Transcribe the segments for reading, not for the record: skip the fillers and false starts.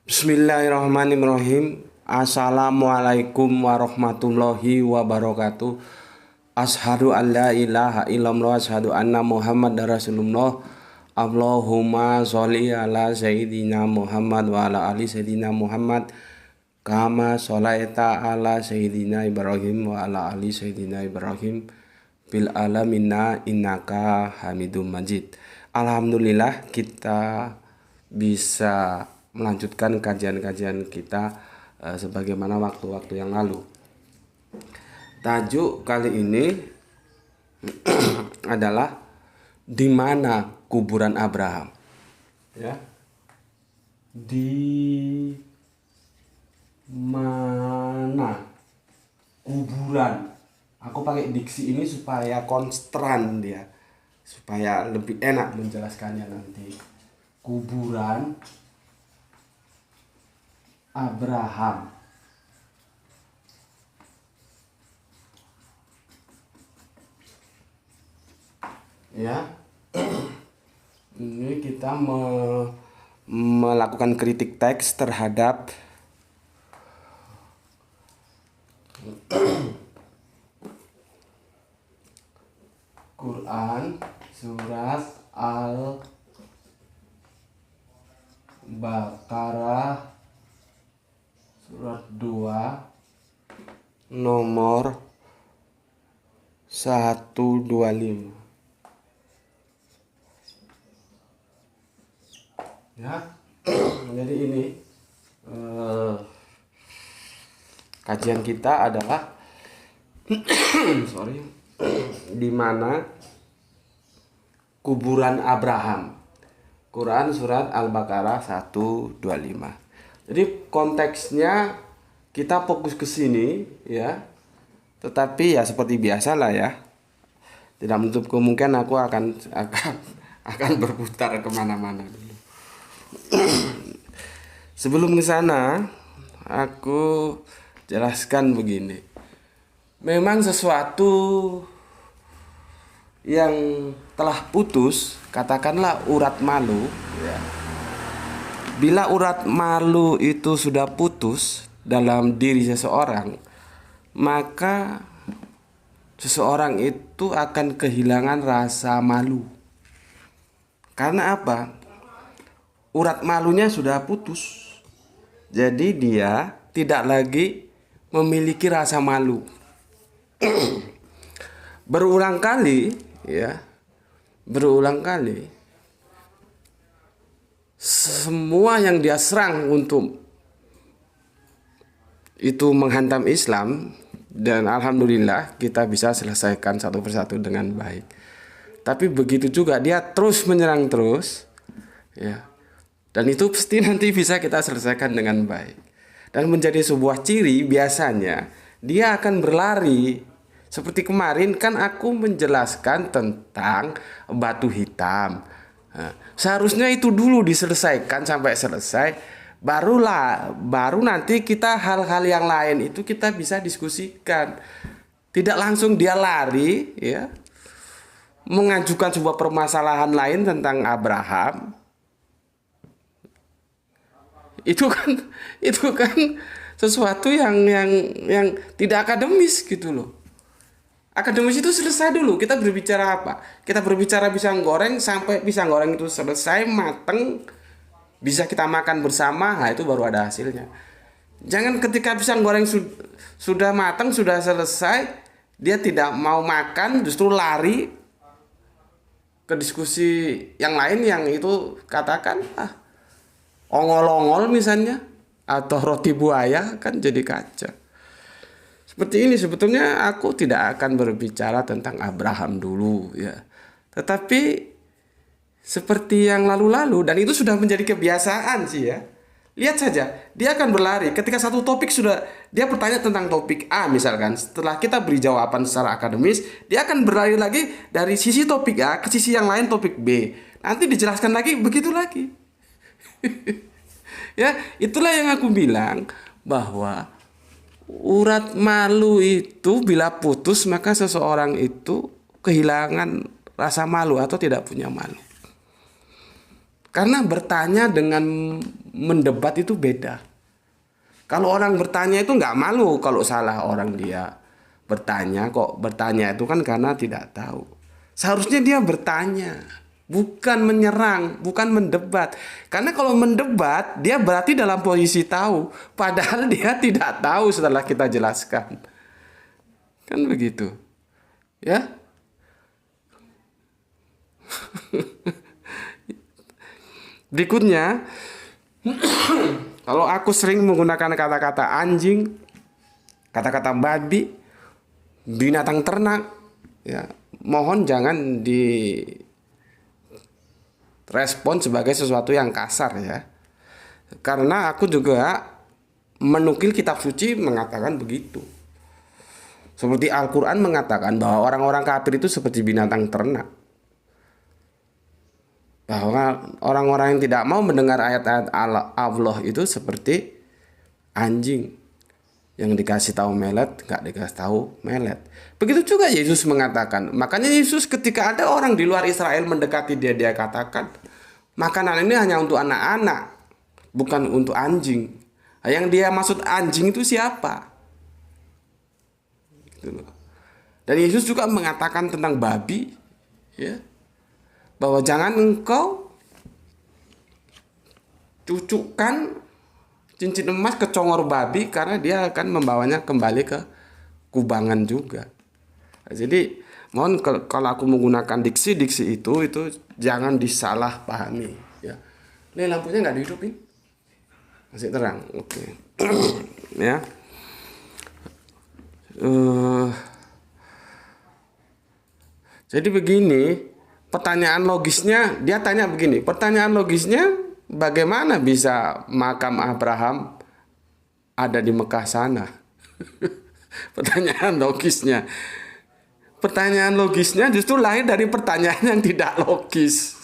Bismillahirrahmanirrahim. Assalamualaikum warahmatullahi wabarakatuh. Asyhadu an la ilaha illallah, asyhadu anna Muhammadar Rasulullah. Allahumma sholli ala sayyidina Muhammad wa ala ali sayyidina Muhammad kama sholaita ala sayyidina Ibrahim wa ala ali sayyidina Ibrahim bil alamina innaka Hamidum Majid. Alhamdulillah kita bisa melanjutkan kajian-kajian kita sebagaimana waktu-waktu yang lalu. Tajuk kali ini adalah di mana kuburan Abraham. Ya. Di mana kuburan? Aku pakai diksi ini supaya konstran dia, supaya lebih enak menjelaskannya nanti. Kuburan Abraham. Ya. Ini kita melakukan kritik teks terhadap Quran surat Al-Baqarah surat 2 nomor 125. Ya. Jadi ini kajian kita adalah di mana kuburan Abraham. Quran surat Al-Baqarah 125. Jadi konteksnya kita fokus ke sini ya. Tetapi ya seperti biasa lah ya. Tidak menutup kemungkinan aku akan berputar kemana-mana dulu. Sebelum ke sana, aku jelaskan begini. Memang sesuatu yang telah putus, katakanlah urat malu ya. Bila urat malu itu sudah putus dalam diri seseorang, maka seseorang itu akan kehilangan rasa malu. Karena apa? Urat malunya sudah putus. Jadi dia tidak lagi memiliki rasa malu. Berulang kali semua yang dia serang untuk itu menghantam Islam, dan alhamdulillah kita bisa selesaikan satu persatu dengan baik. Tapi begitu juga dia terus menyerang terus ya. Dan itu pasti nanti bisa kita selesaikan dengan baik. Dan menjadi sebuah ciri biasanya dia akan berlari. Seperti kemarin kan aku menjelaskan tentang batu hitam. Nah, seharusnya itu dulu diselesaikan sampai selesai, baru nanti kita hal-hal yang lain itu kita bisa diskusikan. Tidak langsung dia lari ya, mengajukan sebuah permasalahan lain tentang Abraham. Itu kan sesuatu yang tidak akademis gitu loh. Akademis itu selesai dulu. Kita berbicara apa? Kita berbicara pisang goreng sampai pisang goreng itu selesai mateng, bisa kita makan bersama. Nah itu baru ada hasilnya. Jangan ketika pisang goreng sudah matang, sudah selesai, dia tidak mau makan, justru lari ke diskusi yang lain yang itu katakan ongol-ongol misalnya, atau roti buaya, kan jadi kaca. Seperti ini sebetulnya aku tidak akan berbicara tentang Abraham dulu ya. Tetapi seperti yang lalu-lalu, dan itu sudah menjadi kebiasaan sih ya. Lihat saja, dia akan berlari ketika satu topik sudah dia bertanya tentang topik A misalkan. Setelah kita beri jawaban secara akademis, dia akan berlari lagi dari sisi topik A ke sisi yang lain topik B. Nanti dijelaskan lagi, begitu lagi. Ya, itulah yang aku bilang bahwa urat malu itu bila putus maka seseorang itu kehilangan rasa malu atau tidak punya malu. Karena bertanya dengan mendebat itu beda. Kalau orang bertanya itu nggak malu kalau salah orang dia bertanya. Kok bertanya itu kan karena tidak tahu. Seharusnya dia bertanya, bukan menyerang, bukan mendebat. Karena kalau mendebat, dia berarti dalam posisi tahu. Padahal dia tidak tahu setelah kita jelaskan. Kan begitu. Ya. Berikutnya, kalau aku sering menggunakan kata-kata anjing, kata-kata babi, binatang ternak, ya, mohon jangan direspon sebagai sesuatu yang kasar ya. Karena aku juga menukil kitab suci mengatakan begitu. Seperti Al-Quran mengatakan bahwa orang-orang kafir itu seperti binatang ternak. Bahwa orang-orang yang tidak mau mendengar ayat-ayat Allah itu seperti anjing yang dikasih tahu melet, nggak dikasih tahu melet. Begitu juga Yesus mengatakan. Makanya Yesus ketika ada orang di luar Israel mendekati dia katakan, makanan ini hanya untuk anak-anak, bukan untuk anjing. Yang dia maksud anjing itu siapa? Dan Yesus juga mengatakan tentang babi, ya, bahwa jangan engkau cucukkan cincin emas ke congor babi karena dia akan membawanya kembali ke kubangan juga. Jadi mohon kalau aku menggunakan diksi-diksi itu jangan disalahpahami. Ya. Ini lampunya nggak dihidupin? Masih terang, oke. Ya. Jadi begini. Pertanyaan logisnya, dia tanya begini, pertanyaan logisnya bagaimana bisa makam Abraham ada di Mekah sana? Pertanyaan logisnya justru lahir dari pertanyaan yang tidak logis.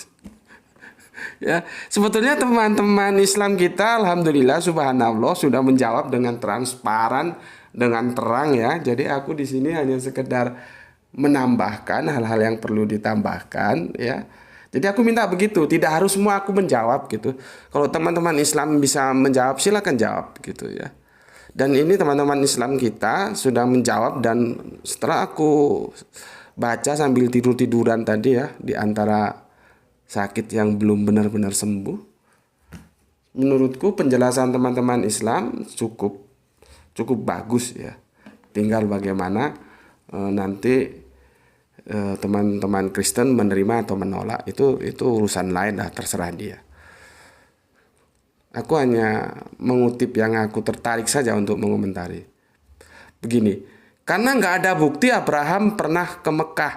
Ya, sebetulnya teman-teman Islam kita, alhamdulillah, subhanallah, sudah menjawab dengan transparan, dengan terang ya. Jadi aku di sini hanya sekedar menambahkan hal-hal yang perlu ditambahkan ya. Jadi aku minta begitu, tidak harus semua aku menjawab gitu. Kalau teman-teman Islam bisa menjawab, silakan jawab gitu ya. Dan ini teman-teman Islam kita sudah menjawab, dan setelah aku baca sambil tidur-tiduran tadi ya, di antara sakit yang belum benar-benar sembuh, menurutku penjelasan teman-teman Islam cukup bagus ya. Tinggal bagaimana nanti teman-teman Kristen menerima atau menolak, itu urusan lain lah, terserah dia. Aku hanya mengutip yang aku tertarik saja untuk mengomentari. Begini, karena nggak ada bukti Abraham pernah ke Mekah.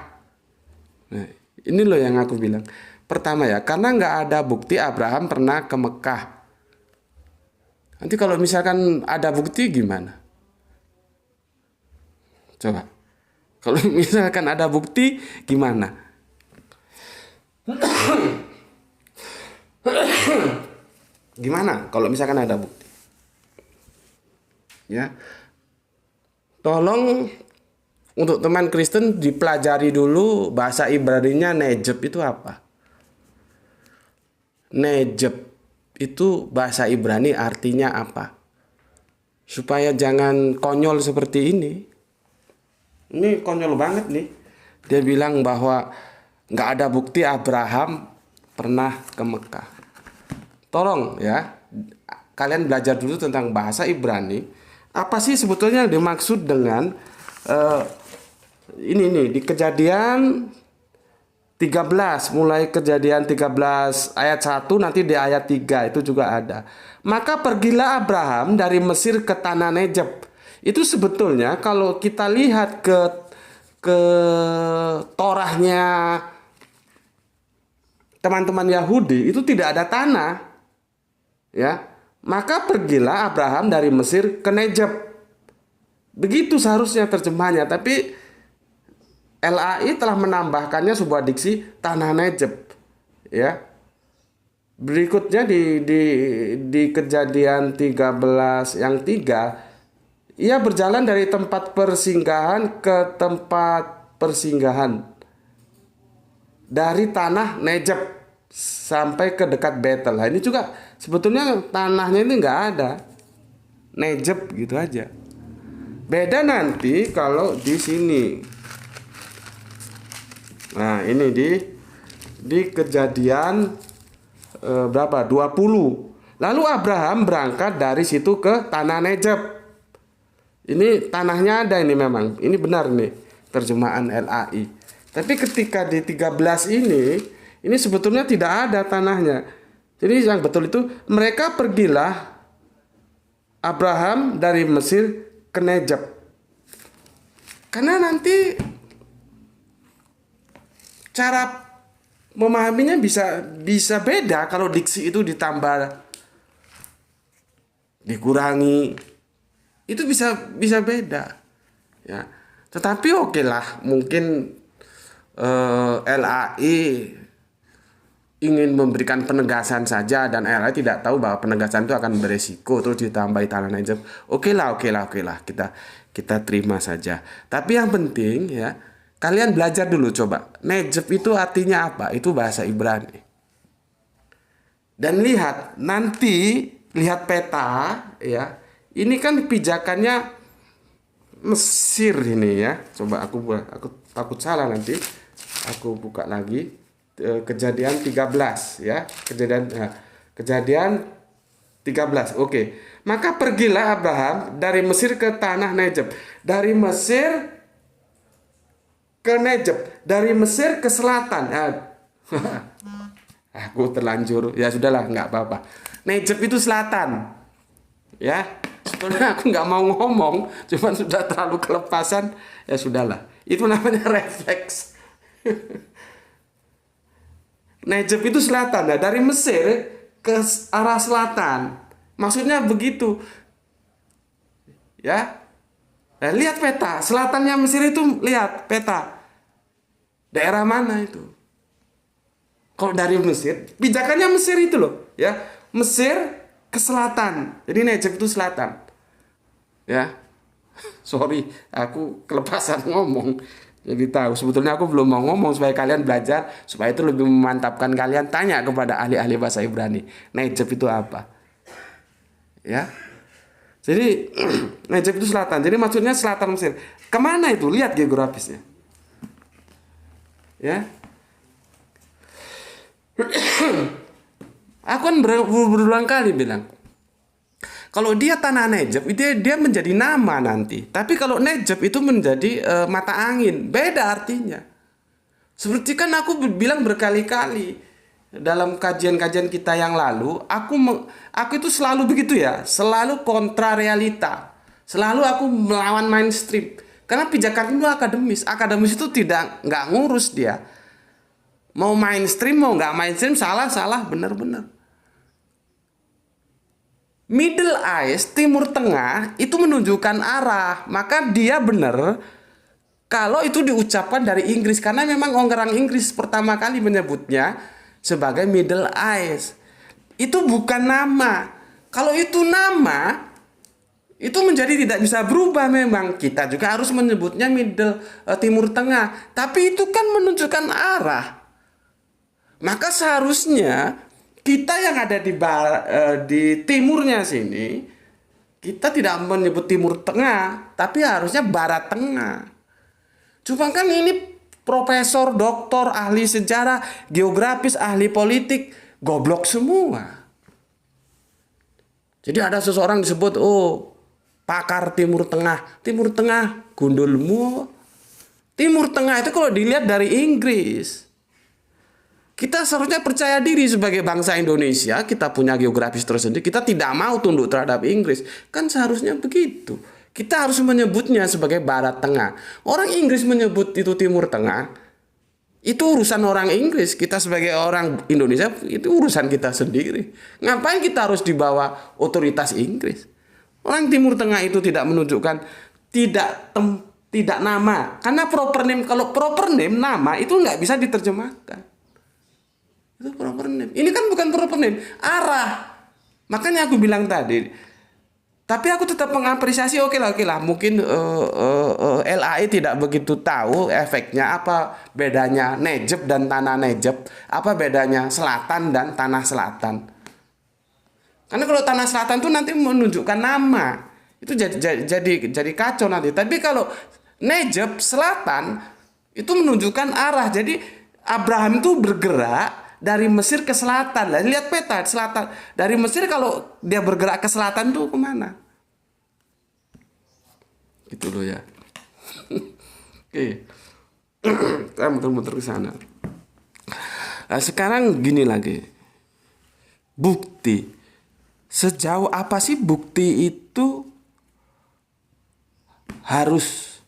Nah, ini loh yang aku bilang. Pertama ya, karena nggak ada bukti Abraham pernah ke Mekah. Nanti kalau misalkan ada bukti gimana? Coba. Kalau misalkan ada bukti gimana? Gimana kalau misalkan ada bukti? Ya. Tolong untuk teman Kristen dipelajari dulu bahasa Ibrani-nya nejeb itu apa? Nejeb itu bahasa Ibrani artinya apa? Supaya jangan konyol seperti ini. Ini konyol banget nih. Dia bilang bahwa nggak ada bukti Abraham pernah ke Mekah. Tolong ya, kalian belajar dulu tentang bahasa Ibrani. Apa sih sebetulnya yang dimaksud dengan ini nih di Kejadian 13, mulai Kejadian 13 ayat 1 nanti di ayat 3 itu juga ada. Maka pergilah Abraham dari Mesir ke tanah Nejeb. Itu sebetulnya kalau kita lihat ke Torahnya teman-teman Yahudi itu tidak ada tanah. Ya. Maka pergilah Abraham dari Mesir ke Nejeb. Begitu seharusnya terjemahnya, tapi LAI telah menambahkannya sebuah diksi tanah Nejeb. Ya. Berikutnya di Kejadian 13 yang 3, ia berjalan dari tempat persinggahan ke tempat persinggahan dari tanah Nejeb. sampai ke dekat Betel. Nah, ini juga sebetulnya tanahnya ini nggak ada, Nejeb gitu aja. Beda nanti kalau di sini. Nah, ini di Kejadian berapa? 20. Lalu Abraham berangkat dari situ ke tanah Nejeb. Ini tanahnya ada ini memang. Ini benar nih terjemahan LAI. Tapi ketika di 13 ini sebetulnya tidak ada tanahnya. Jadi yang betul itu mereka pergilah Abraham dari Mesir ke Nejeb. Karena nanti cara memahaminya bisa beda kalau diksi itu ditambah, dikurangi, itu bisa beda, ya. Tetapi oke lah, mungkin LAI ingin memberikan penegasan saja dan LAI tidak tahu bahwa penegasan itu akan beresiko terus ditambahi tanah Nejeb. Oke lah, kita terima saja. Tapi yang penting ya, kalian belajar dulu coba. Nejeb itu artinya apa? Itu bahasa Ibrani. Dan lihat peta ya. Ini kan pijakannya Mesir ini ya. Coba aku takut salah nanti. Aku buka lagi Kejadian 13 ya. Kejadian 13. Oke. Maka pergilah Abraham dari Mesir ke tanah Nejeb. Dari Mesir ke Nejeb, dari Mesir ke selatan. Aku terlanjur, ya sudahlah, nggak apa-apa. Nejeb itu selatan, ya. Sebenarnya aku nggak mau ngomong, cuman sudah terlalu kelepasan, ya sudahlah. Itu namanya refleks. Nejeb itu selatan, ya. Dari Mesir ke arah selatan, maksudnya begitu, ya. Nah, lihat peta, selatannya Mesir itu lihat peta. Daerah mana itu? Kalau dari Mesir, pijakannya Mesir itu loh, ya. Mesir ke selatan. Jadi Nejeb itu selatan. Ya. Sorry, aku kelepasan ngomong. Jadi tahu, sebetulnya aku belum mau ngomong supaya kalian belajar, supaya itu lebih memantapkan kalian, tanya kepada ahli-ahli bahasa Ibrani. Nejeb itu apa? Ya. Jadi Nejeb itu selatan. Jadi maksudnya selatan Mesir. Kemana itu? Lihat geografisnya. Ya. Aku kan berulang kali bilang, kalau dia tanah Nejeb, dia menjadi nama nanti. Tapi kalau Nejeb itu menjadi mata angin, beda artinya. Seperti kan aku bilang berkali-kali dalam kajian-kajian kita yang lalu, aku itu selalu begitu ya, selalu kontra realita. Selalu aku melawan mainstream. Karena pijakan itu akademis. Akademis itu nggak ngurus dia. Mau mainstream, mau nggak mainstream, salah, benar-benar. Middle East, Timur Tengah, itu menunjukkan arah. Maka dia benar kalau itu diucapkan dari Inggris. Karena memang orang Inggris pertama kali menyebutnya sebagai Middle East. Itu bukan nama. Kalau itu nama, itu menjadi tidak bisa berubah memang. Kita juga harus menyebutnya Timur Tengah. Tapi itu kan menunjukkan arah. Maka seharusnya kita yang ada di timurnya sini, kita tidak menyebut Timur Tengah, tapi harusnya Barat Tengah. Cuma kan ini profesor, doktor, ahli sejarah, geografis, ahli politik, goblok semua. Jadi ada seseorang disebut, pakar Timur Tengah, gundulmu. Timur Tengah itu kalau dilihat dari Inggris. Kita seharusnya percaya diri sebagai bangsa Indonesia, kita punya geografis tersendiri, kita tidak mau tunduk terhadap Inggris. Kan seharusnya begitu. Kita harus menyebutnya sebagai Barat Tengah. Orang Inggris menyebut itu Timur Tengah, itu urusan orang Inggris. Kita sebagai orang Indonesia, itu urusan kita sendiri. Ngapain kita harus dibawa otoritas Inggris? Orang Timur Tengah itu tidak menunjukkan, tidak nama. Karena proper name, kalau proper name, nama itu nggak bisa diterjemahkan. Itu proper name. Ini kan bukan proper name, arah. Makanya aku bilang tadi, Tapi aku tetap mengapresiasi, oke lah. Mungkin LAI tidak begitu tahu efeknya, apa bedanya Nejeb dan tanah Nejeb, apa bedanya selatan dan tanah selatan. Karena kalau tanah selatan tuh nanti menunjukkan nama, itu jadi kacau nanti. Tapi kalau Nejeb selatan itu menunjukkan arah. Jadi Abraham itu bergerak dari Mesir ke selatan. Lah, lihat peta selatan. Dari Mesir kalau dia bergerak ke selatan tuh kemana? Gitu loh ya. Oke. Kita muter-muter ke sana. Nah, sekarang gini lagi. Bukti. Sejauh apa sih bukti itu harus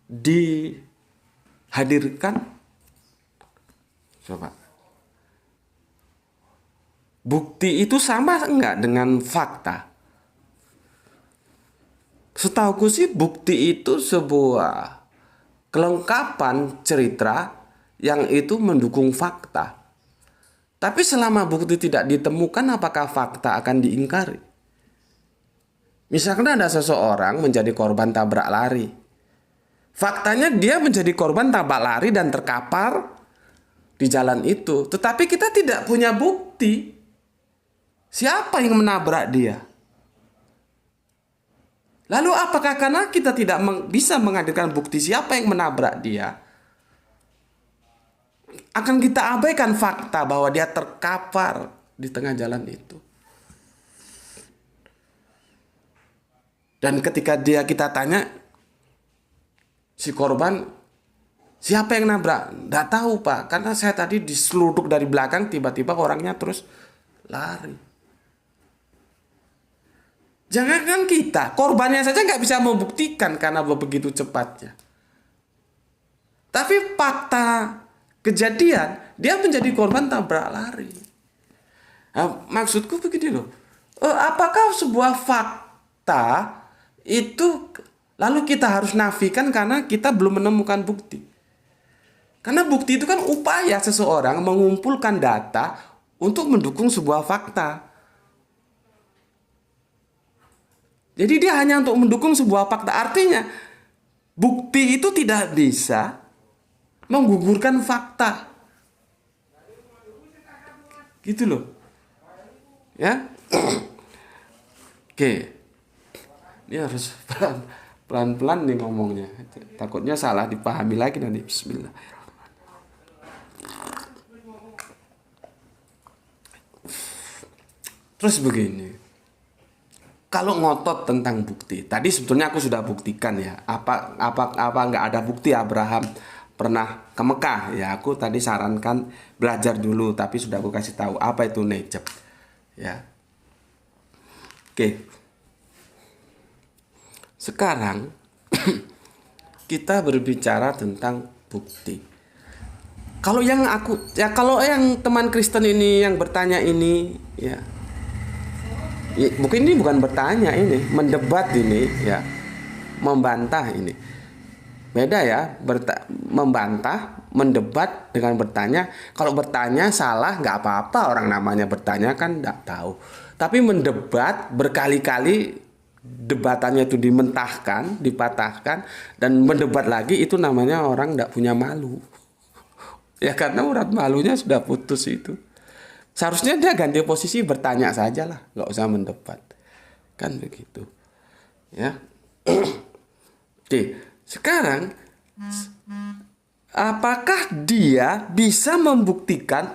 dihadirkan? Coba. Bukti itu sama enggak dengan fakta? Setauku sih bukti itu sebuah kelengkapan cerita yang itu mendukung fakta. Tapi selama bukti tidak ditemukan, apakah fakta akan diingkari? Misalkan ada seseorang menjadi korban tabrak lari. Faktanya dia menjadi korban tabrak lari dan terkapar di jalan itu. Tetapi kita tidak punya bukti siapa yang menabrak dia. Lalu apakah karena kita tidak bisa menghadirkan bukti siapa yang menabrak dia, akan kita abaikan fakta bahwa dia terkapar di tengah jalan itu? Dan ketika kita tanya si korban, siapa yang nabrak? Nggak tahu, Pak, karena saya tadi diseluduk dari belakang, tiba-tiba orangnya terus lari. Jangankan kita, korbannya saja nggak bisa membuktikan karena begitu cepatnya. Tapi fakta kejadian, dia menjadi korban tabrak lari. Nah, maksudku begini loh, apakah sebuah fakta itu lalu kita harus nafikan karena kita belum menemukan bukti? Karena bukti itu kan upaya seseorang mengumpulkan data untuk mendukung sebuah fakta. Jadi dia hanya untuk mendukung sebuah fakta. Artinya bukti itu tidak bisa menggugurkan fakta. Gitu loh. Ya. Oke. Ini harus pelan-pelan nih ngomongnya. Takutnya salah dipahami lagi nanti. Bismillah. Terus begini. Kalau ngotot tentang bukti, tadi sebetulnya aku sudah buktikan ya. Apa nggak ada bukti Abraham pernah ke Mekah? Ya, aku tadi sarankan belajar dulu, tapi sudah aku kasih tahu apa itu Nejeb. Ya. Oke. Sekarang kita berbicara tentang bukti. Kalau yang teman Kristen ini yang bertanya ini, ya. Mungkin ini bukan bertanya, ini mendebat ini, ya, membantah ini. Beda ya, membantah, mendebat dengan bertanya. Kalau bertanya salah nggak apa-apa, orang namanya bertanya kan nggak tahu. Tapi mendebat berkali-kali, debatannya itu dimentahkan, dipatahkan, dan mendebat lagi, itu namanya orang nggak punya malu. Ya karena urat malunya sudah putus itu. Seharusnya dia ganti posisi, bertanya saja lah, nggak usah mendebat, kan begitu, ya. Oke, sekarang apakah dia bisa membuktikan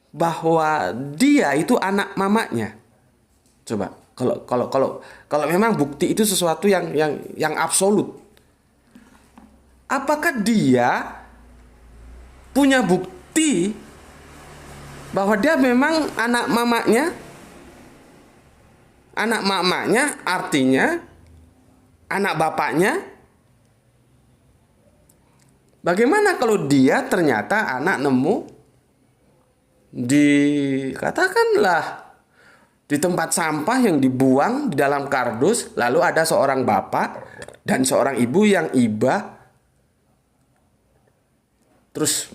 bahwa dia itu anak mamanya? Coba, kalau memang bukti itu sesuatu yang absolut, apakah dia punya bukti bahwa dia memang anak mamanya? Anak mamanya artinya anak bapaknya. Bagaimana kalau dia ternyata anak nemu katakanlah di tempat sampah yang dibuang di dalam kardus, lalu ada seorang bapak dan seorang ibu yang iba terus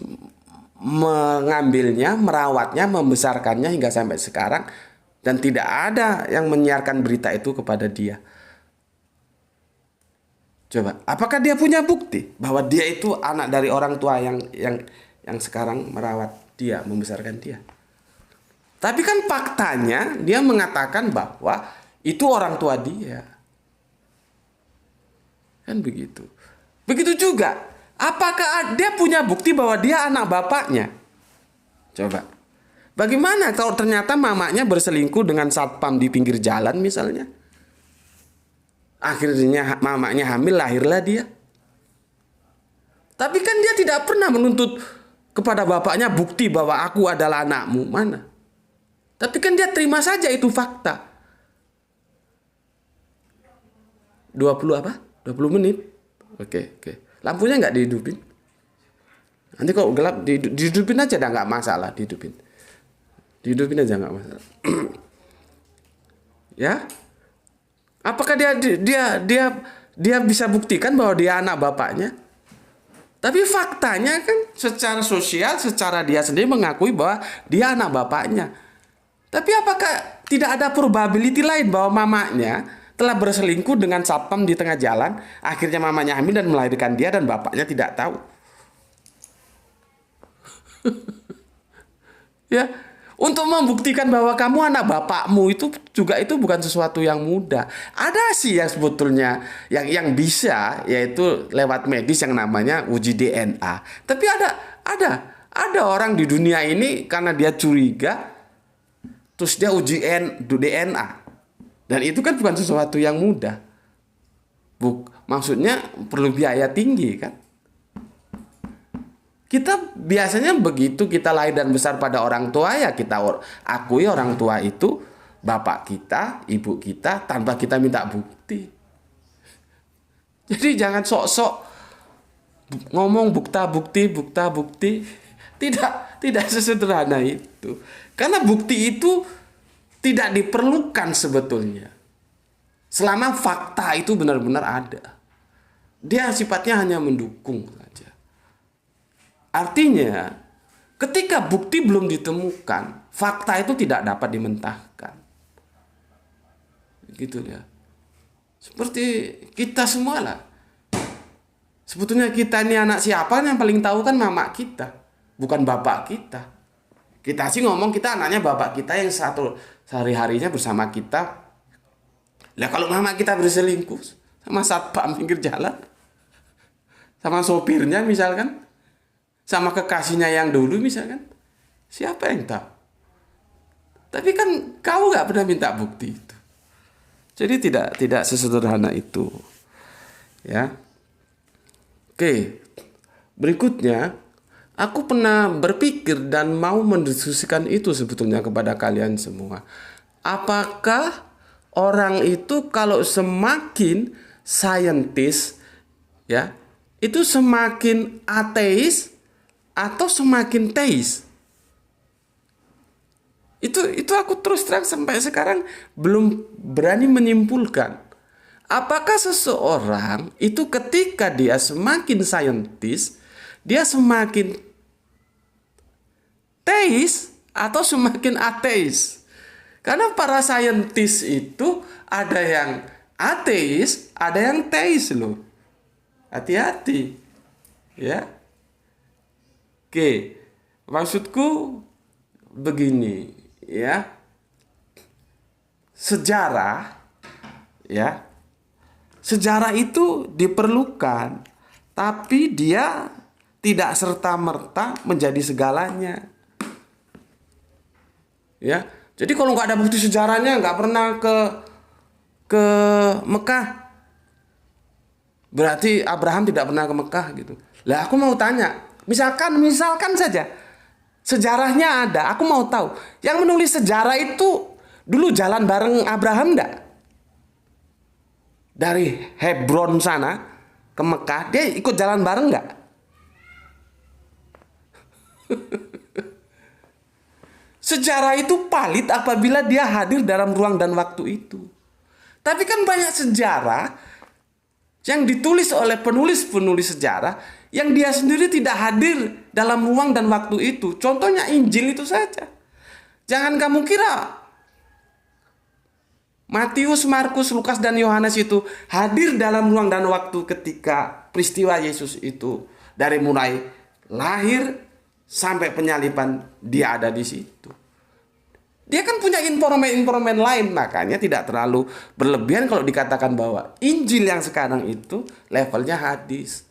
mengambilnya, merawatnya, membesarkannya hingga sampai sekarang. Dan tidak ada yang menyiarkan berita itu kepada dia. Coba, apakah dia punya bukti bahwa dia itu anak dari orang tua yang sekarang merawat dia, membesarkan dia? Tapi kan faktanya dia mengatakan bahwa itu orang tua dia. Kan begitu. Begitu juga, apakah dia punya bukti bahwa dia anak bapaknya? Coba. Bagaimana kalau ternyata mamanya berselingkuh dengan satpam di pinggir jalan misalnya? Akhirnya mamanya hamil, lahirlah dia. Tapi kan dia tidak pernah menuntut kepada bapaknya bukti bahwa aku adalah anakmu. Mana? Tapi kan dia terima saja itu fakta. 20 apa? 20 menit. Oke. Lampunya nggak dihidupin? Nanti kok gelap dihidupin aja, nggak masalah dihidupin. Dihidupin aja nggak masalah. Ya? Apakah dia bisa buktikan bahwa dia anak bapaknya? Tapi faktanya kan secara sosial, secara dia sendiri mengakui bahwa dia anak bapaknya. Tapi apakah tidak ada probability lain bahwa mamanya telah berselingkuh dengan satpam di tengah jalan, akhirnya mamanya hamil dan melahirkan dia dan bapaknya tidak tahu? Ya. Untuk membuktikan bahwa kamu anak bapakmu itu bukan sesuatu yang mudah. Ada sih yang sebetulnya yang bisa, yaitu lewat medis yang namanya uji DNA. Tapi ada orang di dunia ini karena dia curiga, terus dia uji DNA. Dan itu kan bukan sesuatu yang mudah. Maksudnya perlu biaya tinggi kan. Kita biasanya begitu kita lahir dan besar pada orang tua, ya kita akui orang tua itu bapak kita, ibu kita tanpa kita minta bukti. Jadi jangan sok-sok ngomong bukta bukti. Tidak sesederhana itu. Karena bukti itu tidak diperlukan sebetulnya. Selama fakta itu benar-benar ada. Dia sifatnya hanya mendukung saja. Artinya, ketika bukti belum ditemukan, fakta itu tidak dapat dimentahkan. Gitu ya. Seperti kita semua lah. Sebetulnya kita ini anak siapa, yang paling tahu kan mama kita, bukan bapak kita. Kita sih ngomong kita anaknya bapak kita yang sehari-harinya bersama kita. Lah kalau mama kita berselingkuh sama satpam pinggir jalan, sama sopirnya misalkan, sama kekasihnya yang dulu misalkan, siapa yang tahu? Tapi kan kau nggak pernah minta bukti itu. Jadi tidak sesederhana itu, ya. Oke, berikutnya aku pernah berpikir dan mau mendiskusikan itu sebetulnya kepada kalian semua. Apakah orang itu kalau semakin saintis, ya, itu semakin ateis atau semakin teis? Itu aku terus terang sampai sekarang belum berani menyimpulkan. Apakah seseorang itu ketika dia semakin saintis, dia semakin teis atau semakin ateis? Karena para saintis itu ada yang ateis, ada yang teis loh. Hati-hati. Ya. Oke. Maksudku begini, ya. Sejarah, ya. Sejarah itu diperlukan, tapi dia tidak serta-merta menjadi segalanya. Ya. Jadi kalau nggak ada bukti sejarahnya, nggak pernah ke Mekah, berarti Abraham tidak pernah ke Mekah gitu. Lah aku mau tanya, misalkan saja sejarahnya ada, aku mau tahu, yang menulis sejarah itu dulu jalan bareng Abraham enggak? Dari Hebron sana ke Mekah, dia ikut jalan bareng enggak? Sejarah itu valid apabila dia hadir dalam ruang dan waktu itu. Tapi kan banyak sejarah yang ditulis oleh penulis-penulis sejarah yang dia sendiri tidak hadir dalam ruang dan waktu itu. Contohnya Injil itu saja. Jangan kamu kira Matius, Markus, Lukas, dan Yohanes itu hadir dalam ruang dan waktu ketika peristiwa Yesus itu dari mulai lahir sampai penyaliban, dia ada di situ. Dia kan punya informan lain, makanya tidak terlalu berlebihan kalau dikatakan bahwa Injil yang sekarang itu levelnya hadis.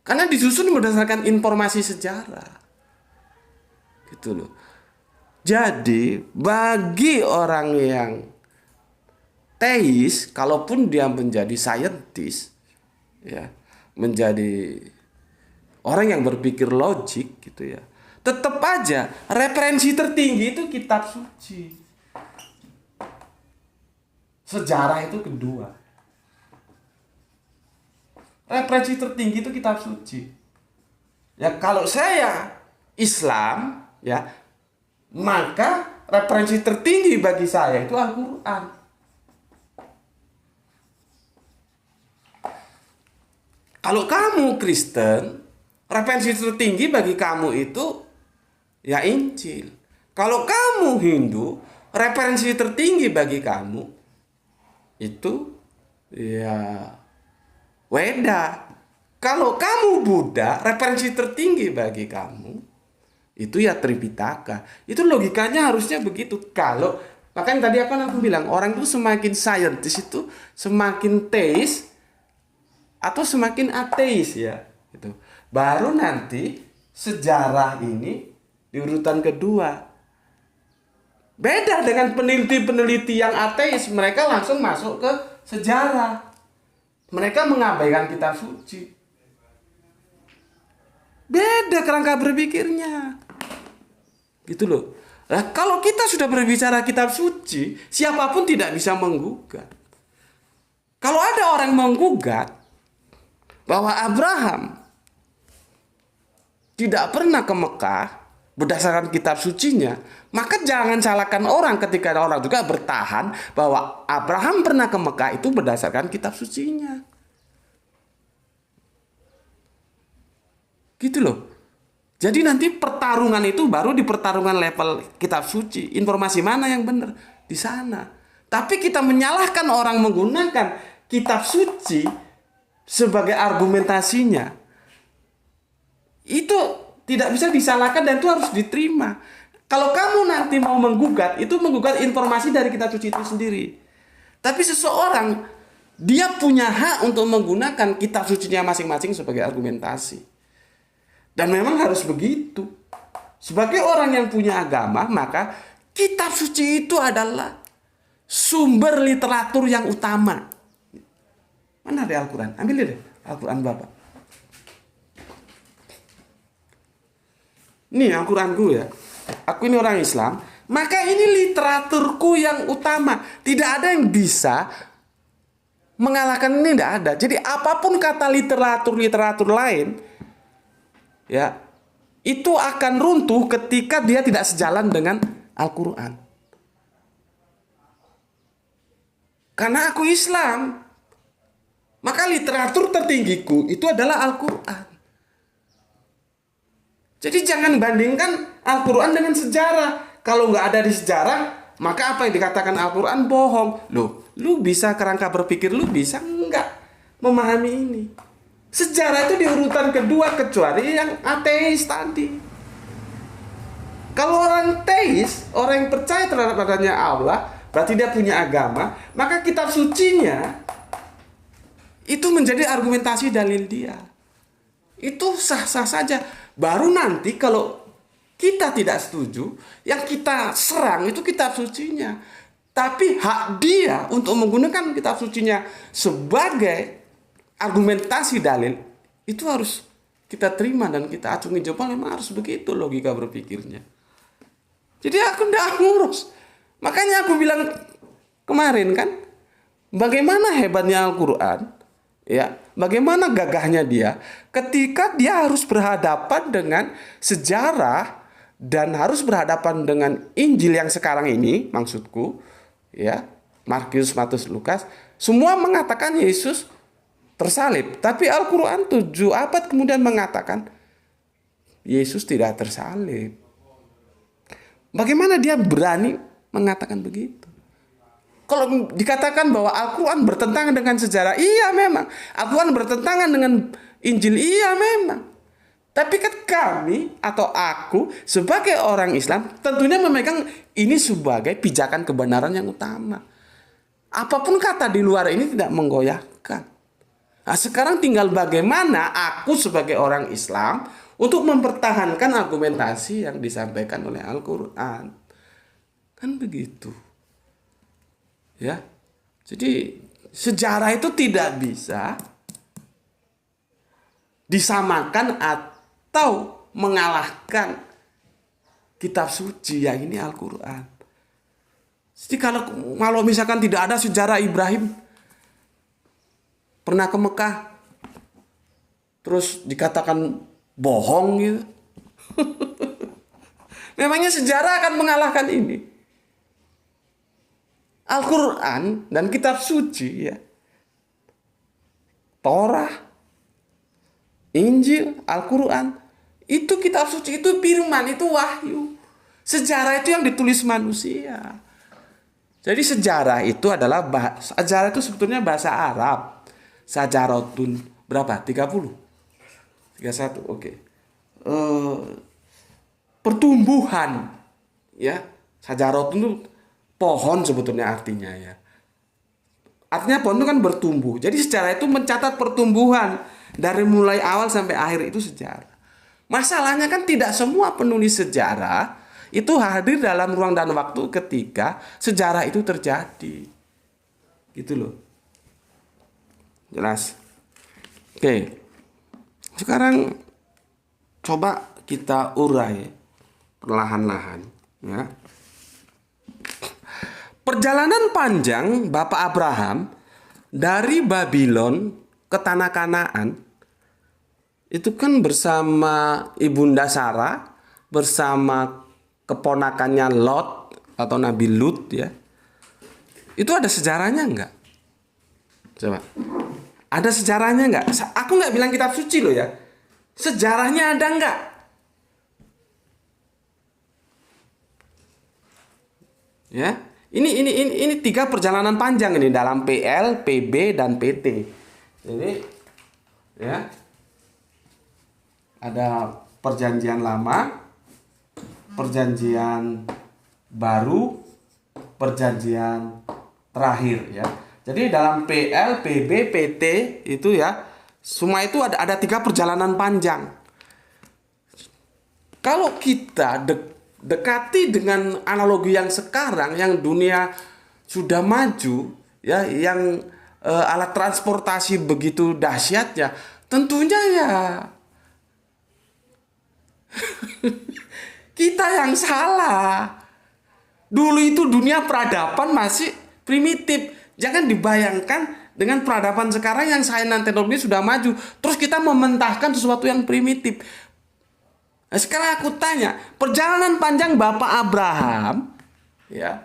Karena disusun berdasarkan informasi sejarah. Gitu loh. Jadi bagi orang yang teis, kalaupun dia menjadi saintis, ya, menjadi orang yang berpikir logik gitu ya, tetap aja referensi tertinggi itu kitab suci. Sejarah itu kedua. Referensi tertinggi itu kitab suci. Ya kalau saya Islam, ya, maka referensi tertinggi bagi saya itu Al-Qur'an. Kalau kamu Kristen, referensi tertinggi bagi kamu itu ya Injil. Kalau kamu Hindu, referensi tertinggi bagi kamu itu ya Weda. Kalau kamu Buddha, referensi tertinggi bagi kamu itu ya Tripitaka. Itu logikanya harusnya begitu. Kalau makanya tadi aku bilang orang itu semakin saintis itu semakin teis atau semakin ateis ya, gitu. Baru nanti sejarah ini di urutan kedua. Beda dengan peneliti-peneliti yang ateis, mereka langsung masuk ke sejarah. Mereka mengabaikan kitab suci. Beda kerangka berpikirnya. Gitu loh. Nah, kalau kita sudah berbicara kitab suci, siapapun tidak bisa menggugat. Kalau ada orang menggugat bahwa Abraham tidak pernah ke Mekah berdasarkan kitab sucinya, maka jangan salahkan orang ketika orang juga bertahan bahwa Abraham pernah ke Mekah itu berdasarkan kitab sucinya. Gitu loh. Jadi nanti pertarungan itu baru di pertarungan level kitab suci. Informasi mana yang benar? Di sana. Tapi kita menyalahkan orang menggunakan kitab suci sebagai argumentasinya, itu tidak bisa disalahkan dan itu harus diterima. Kalau kamu nanti mau menggugat, itu menggugat informasi dari kitab suci itu sendiri. Tapi seseorang, dia punya hak untuk menggunakan kitab sucinya masing-masing sebagai argumentasi. Dan memang harus begitu. Sebagai orang yang punya agama, maka kitab suci itu adalah sumber literatur yang utama. Mana ada Al-Quran? Ambil deh Al-Quran Bapak. Ini Al-Quranku ya. Aku ini orang Islam. Maka ini literaturku yang utama. Tidak ada yang bisa mengalahkan ini, tidak ada. Jadi apapun kata literatur lain, ya, itu akan runtuh ketika dia tidak sejalan dengan Al-Quran. Karena aku Islam, maka literatur tertinggiku itu adalah Al-Quran. Jadi jangan bandingkan Al-Quran dengan sejarah. Kalau nggak ada di sejarah, maka apa yang dikatakan Al-Quran bohong. Lu bisa kerangka berpikir, lu bisa nggak memahami ini. Sejarah itu di urutan kedua kecuali yang ateis tadi. Kalau orang teis, orang yang percaya terhadap adanya Allah, berarti dia punya agama, maka kitab sucinya itu menjadi argumentasi dalil dia. Itu sah-sah saja. Baru nanti kalau kita tidak setuju, yang kita serang itu kitab sucinya. Tapi hak dia untuk menggunakan kitab sucinya sebagai argumentasi dalil, itu harus kita terima dan kita acungi jempol. Memang harus begitu logika berpikirnya. Jadi aku tidak ngurus. Makanya aku bilang kemarin kan, bagaimana hebatnya Al-Quran. Ya, bagaimana gagahnya dia ketika dia harus berhadapan dengan sejarah dan harus berhadapan dengan Injil yang sekarang ini, maksudku, ya, Markus, Matius, Lukas, semua mengatakan Yesus tersalib, tapi Al-Quran 7 abad kemudian mengatakan Yesus tidak tersalib. Bagaimana dia berani mengatakan begitu? Kalau dikatakan bahwa Al-Quran bertentangan dengan sejarah, iya memang. Al-Quran bertentangan dengan Injil, iya memang. Tapi kan kami atau aku sebagai orang Islam tentunya memegang ini sebagai pijakan kebenaran yang utama. Apapun kata di luar ini tidak menggoyahkan. Nah, sekarang tinggal bagaimana aku sebagai orang Islam untuk mempertahankan argumentasi yang disampaikan oleh Al-Quran. Kan begitu. Ya, jadi sejarah itu tidak bisa disamakan atau mengalahkan kitab suci, ya ini Al-Quran. Jadi kalau misalkan tidak ada sejarah Ibrahim pernah ke Mekah, terus dikatakan bohong gitu. Memangnya sejarah akan mengalahkan ini? Al-Quran dan kitab suci, ya, Torah, Injil, Al-Quran, itu kitab suci, itu firman, itu wahyu. Sejarah itu yang ditulis manusia. Jadi sejarah itu adalah sejarah itu sebetulnya bahasa Arab. Sajarotun berapa? 30? 31, oke. Pertumbuhan, ya. Sajarotun itu pohon sebetulnya artinya, ya. Artinya pohon itu kan bertumbuh. Jadi sejarah itu mencatat pertumbuhan dari mulai awal sampai akhir, itu sejarah. Masalahnya kan tidak semua penulis sejarah itu hadir dalam ruang dan waktu ketika sejarah itu terjadi. Gitu loh. Jelas? Oke. Sekarang coba kita urai perlahan-lahan, ya. Perjalanan panjang Bapak Abraham dari Babylon ke tanah Kanaan itu kan bersama Ibunda Sarah, bersama keponakannya Lot atau Nabi Lut, ya. Itu ada sejarahnya enggak? Coba. Ada sejarahnya enggak? Aku enggak bilang kitab suci loh, ya. Sejarahnya ada enggak? Ya. Ini 3 perjalanan panjang ini dalam PL, PB, dan PT. Ini, ya, ada perjanjian lama, perjanjian baru, perjanjian terakhir, ya. Jadi dalam PL, PB, PT itu, ya, semua itu ada 3 perjalanan panjang. Kalau kita dekati dengan analogi yang sekarang, yang dunia sudah maju, ya, yang alat transportasi begitu dahsyatnya, tentunya ya kita yang salah. Dulu itu dunia peradaban masih primitif. Jangan dibayangkan dengan peradaban sekarang yang sains dan teknologi sudah maju, terus kita mementahkan sesuatu yang primitif. Nah, sekarang aku tanya, perjalanan panjang Bapak Abraham, ya,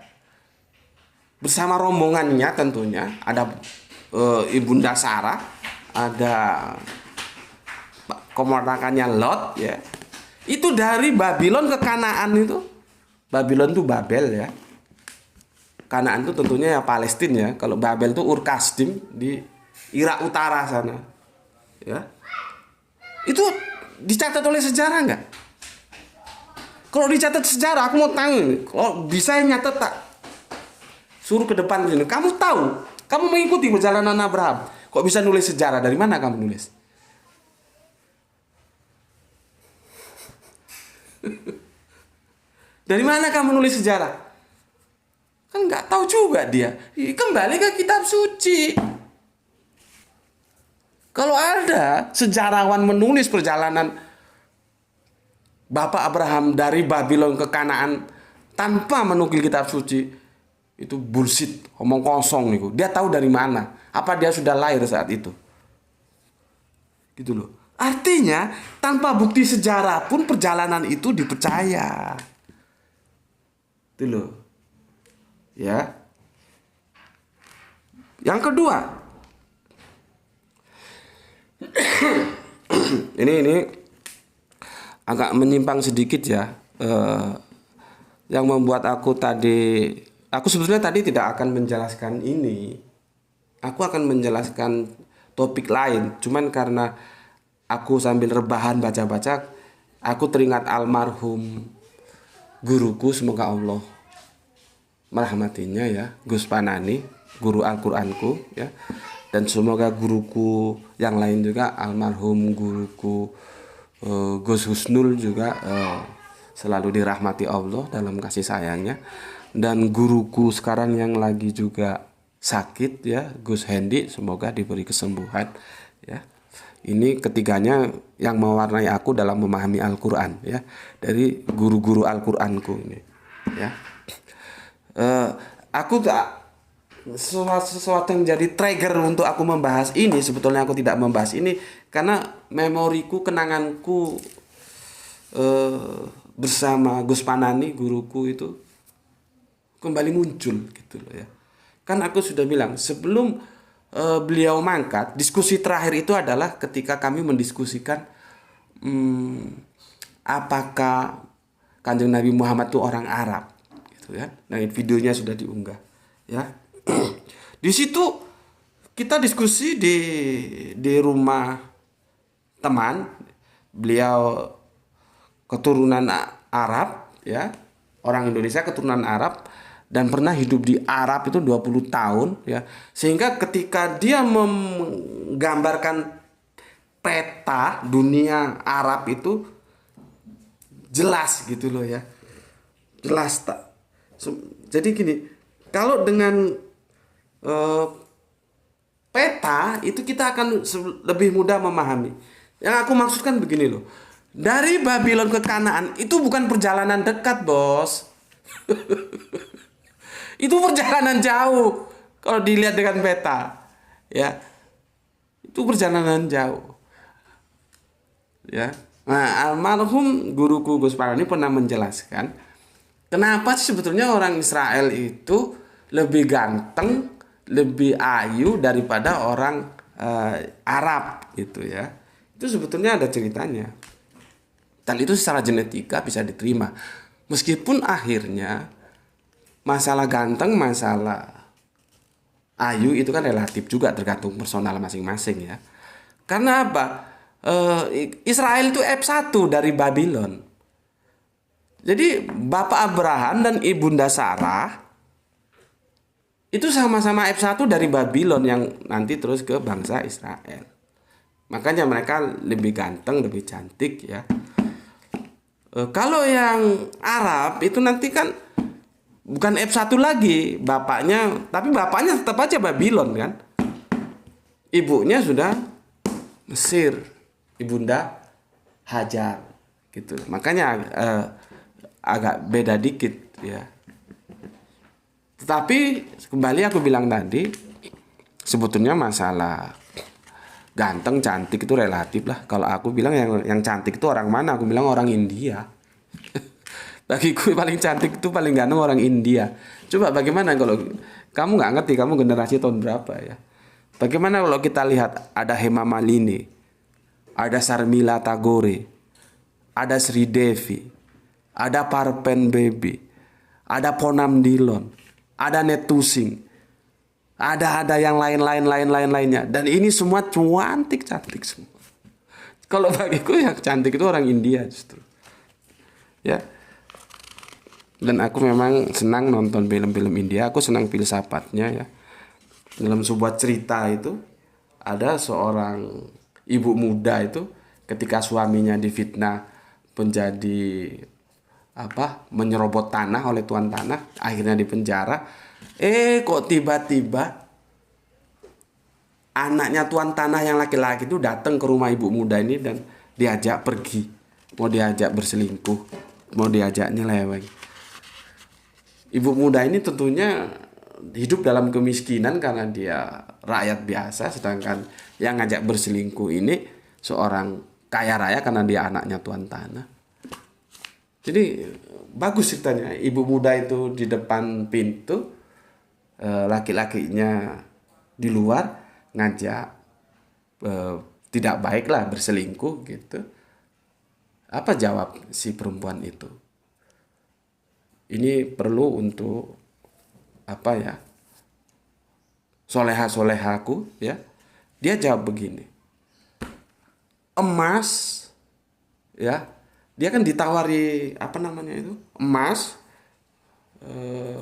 bersama rombongannya tentunya, ada Ibunda Sarah, ada keponakannya Lot, ya. Itu dari Babylon ke Kanaan itu. Babylon itu Babel, ya. Kanaan itu tentunya ya Palestina, ya. Kalau Babel itu Ur Kasdim di Irak Utara sana, ya. Itu dicatat oleh sejarah nggak? Kalau dicatat sejarah, aku mau tahu. Kalau bisa nyatet tak? Suruh ke depan sini. Kamu tahu? Kamu mengikuti perjalanan Abraham. Kok bisa nulis sejarah? Dari mana kamu nulis? Dari mana kamu nulis sejarah? Kan nggak tahu juga dia. Kembali ke kitab suci. Kalau ada sejarawan menulis perjalanan Bapak Abraham dari Babylon ke Kanaan tanpa menukil kitab suci, itu bullshit, omong kosong nih. Dia tahu dari mana? Apa dia sudah lahir saat itu? Gitu loh. Artinya tanpa bukti sejarah pun perjalanan itu dipercaya. Gitu loh. Ya. Yang kedua, ini agak menyimpang sedikit, ya. Yang membuat aku tadi Aku sebetulnya tadi tidak akan menjelaskan ini. Aku akan menjelaskan topik lain. Cuman karena aku sambil rebahan baca-baca, aku teringat almarhum guruku, semoga Allah merahmatinya ya, Gus Panani, guru Al-Qur'anku ya. Dan semoga guruku yang lain juga, almarhum guruku Gus Husnul juga selalu dirahmati Allah dalam kasih sayangnya. Dan guruku sekarang yang lagi juga sakit ya, Gus Hendi, semoga diberi kesembuhan ya. Ini ketiganya yang mewarnai aku dalam memahami Al-Qur'an ya, dari guru-guru Al-Qur'anku ini ya. Aku tak sesuatu yang jadi trigger untuk aku membahas ini. Sebetulnya aku tidak membahas ini karena memoriku, kenanganku bersama Gus Panani guruku itu kembali muncul gitu loh ya. Kan aku sudah bilang sebelum beliau mangkat, diskusi terakhir itu adalah ketika kami mendiskusikan apakah Kanjeng Nabi Muhammad itu orang Arab gitu ya. Nah, videonya sudah diunggah ya. Di situ kita diskusi di rumah teman, beliau keturunan Arab ya, orang Indonesia keturunan Arab dan pernah hidup di Arab itu 20 tahun ya. Sehingga ketika dia menggambarkan peta dunia Arab itu jelas gitu loh ya. Jelas tak. Jadi gini, kalau dengan peta itu kita akan lebih mudah memahami. Yang aku maksudkan begini loh. Dari Babylon ke Kanaan itu bukan perjalanan dekat, Bos. Itu perjalanan jauh kalau dilihat dengan peta. Ya. Itu perjalanan jauh. Ya. Nah, almarhum guruku Gus Panani pernah menjelaskan kenapa sih sebetulnya orang Israel itu lebih ganteng, lebih ayu daripada orang Arab gitu ya. Itu sebetulnya ada ceritanya. Dan itu secara genetika bisa diterima. Meskipun akhirnya masalah ganteng, masalah ayu itu kan relatif juga, tergantung personal masing-masing ya. Karena apa? Israel itu F1 dari Babylon. Jadi Bapak Abraham dan Ibunda Sarah itu sama-sama F1 dari Babylon yang nanti terus ke bangsa Israel. Makanya mereka lebih ganteng, lebih cantik ya. Kalau yang Arab itu nanti kan bukan F1 lagi bapaknya, tapi bapaknya tetap aja Babylon kan. Ibunya sudah Mesir, Ibunda Hajar gitu. Makanya agak beda dikit ya. Tetapi kembali aku bilang tadi, sebetulnya masalah ganteng cantik itu relatif lah. Kalau aku bilang yang cantik itu orang mana? Aku bilang orang India. Bagiku paling cantik itu paling ganteng orang India. Coba bagaimana kalau kamu nggak ngerti, kamu generasi tahun berapa ya? Bagaimana kalau kita lihat ada Hema Malini, ada Sarmila Tagore, ada Sri Devi, ada Parpen Baby, ada Ponam Dillon, ada Netusing, ada yang lainnya, dan ini semua cantik semua. Kalau bagiku yang cantik itu orang India justru ya. Dan aku memang senang nonton film-film India. Aku senang filsafatnya ya. Dalam sebuah cerita itu ada seorang ibu muda itu ketika suaminya difitnah menjadi menyerobot tanah oleh tuan tanah, akhirnya dipenjara. Kok tiba-tiba anaknya tuan tanah yang laki-laki itu datang ke rumah ibu muda ini dan diajak pergi, mau diajak berselingkuh, mau diajak nyeleweng. Ibu muda ini tentunya hidup dalam kemiskinan karena dia rakyat biasa, sedangkan yang ngajak berselingkuh ini seorang kaya raya karena dia anaknya tuan tanah. Jadi bagus ceritanya. Ibu muda itu di depan pintu, laki-lakinya di luar ngajak tidak baik lah, berselingkuh gitu. Apa jawab si perempuan itu? Ini perlu untuk apa ya, solehaku ya. Dia jawab begini, emas ya, dia kan ditawari apa namanya itu, emas,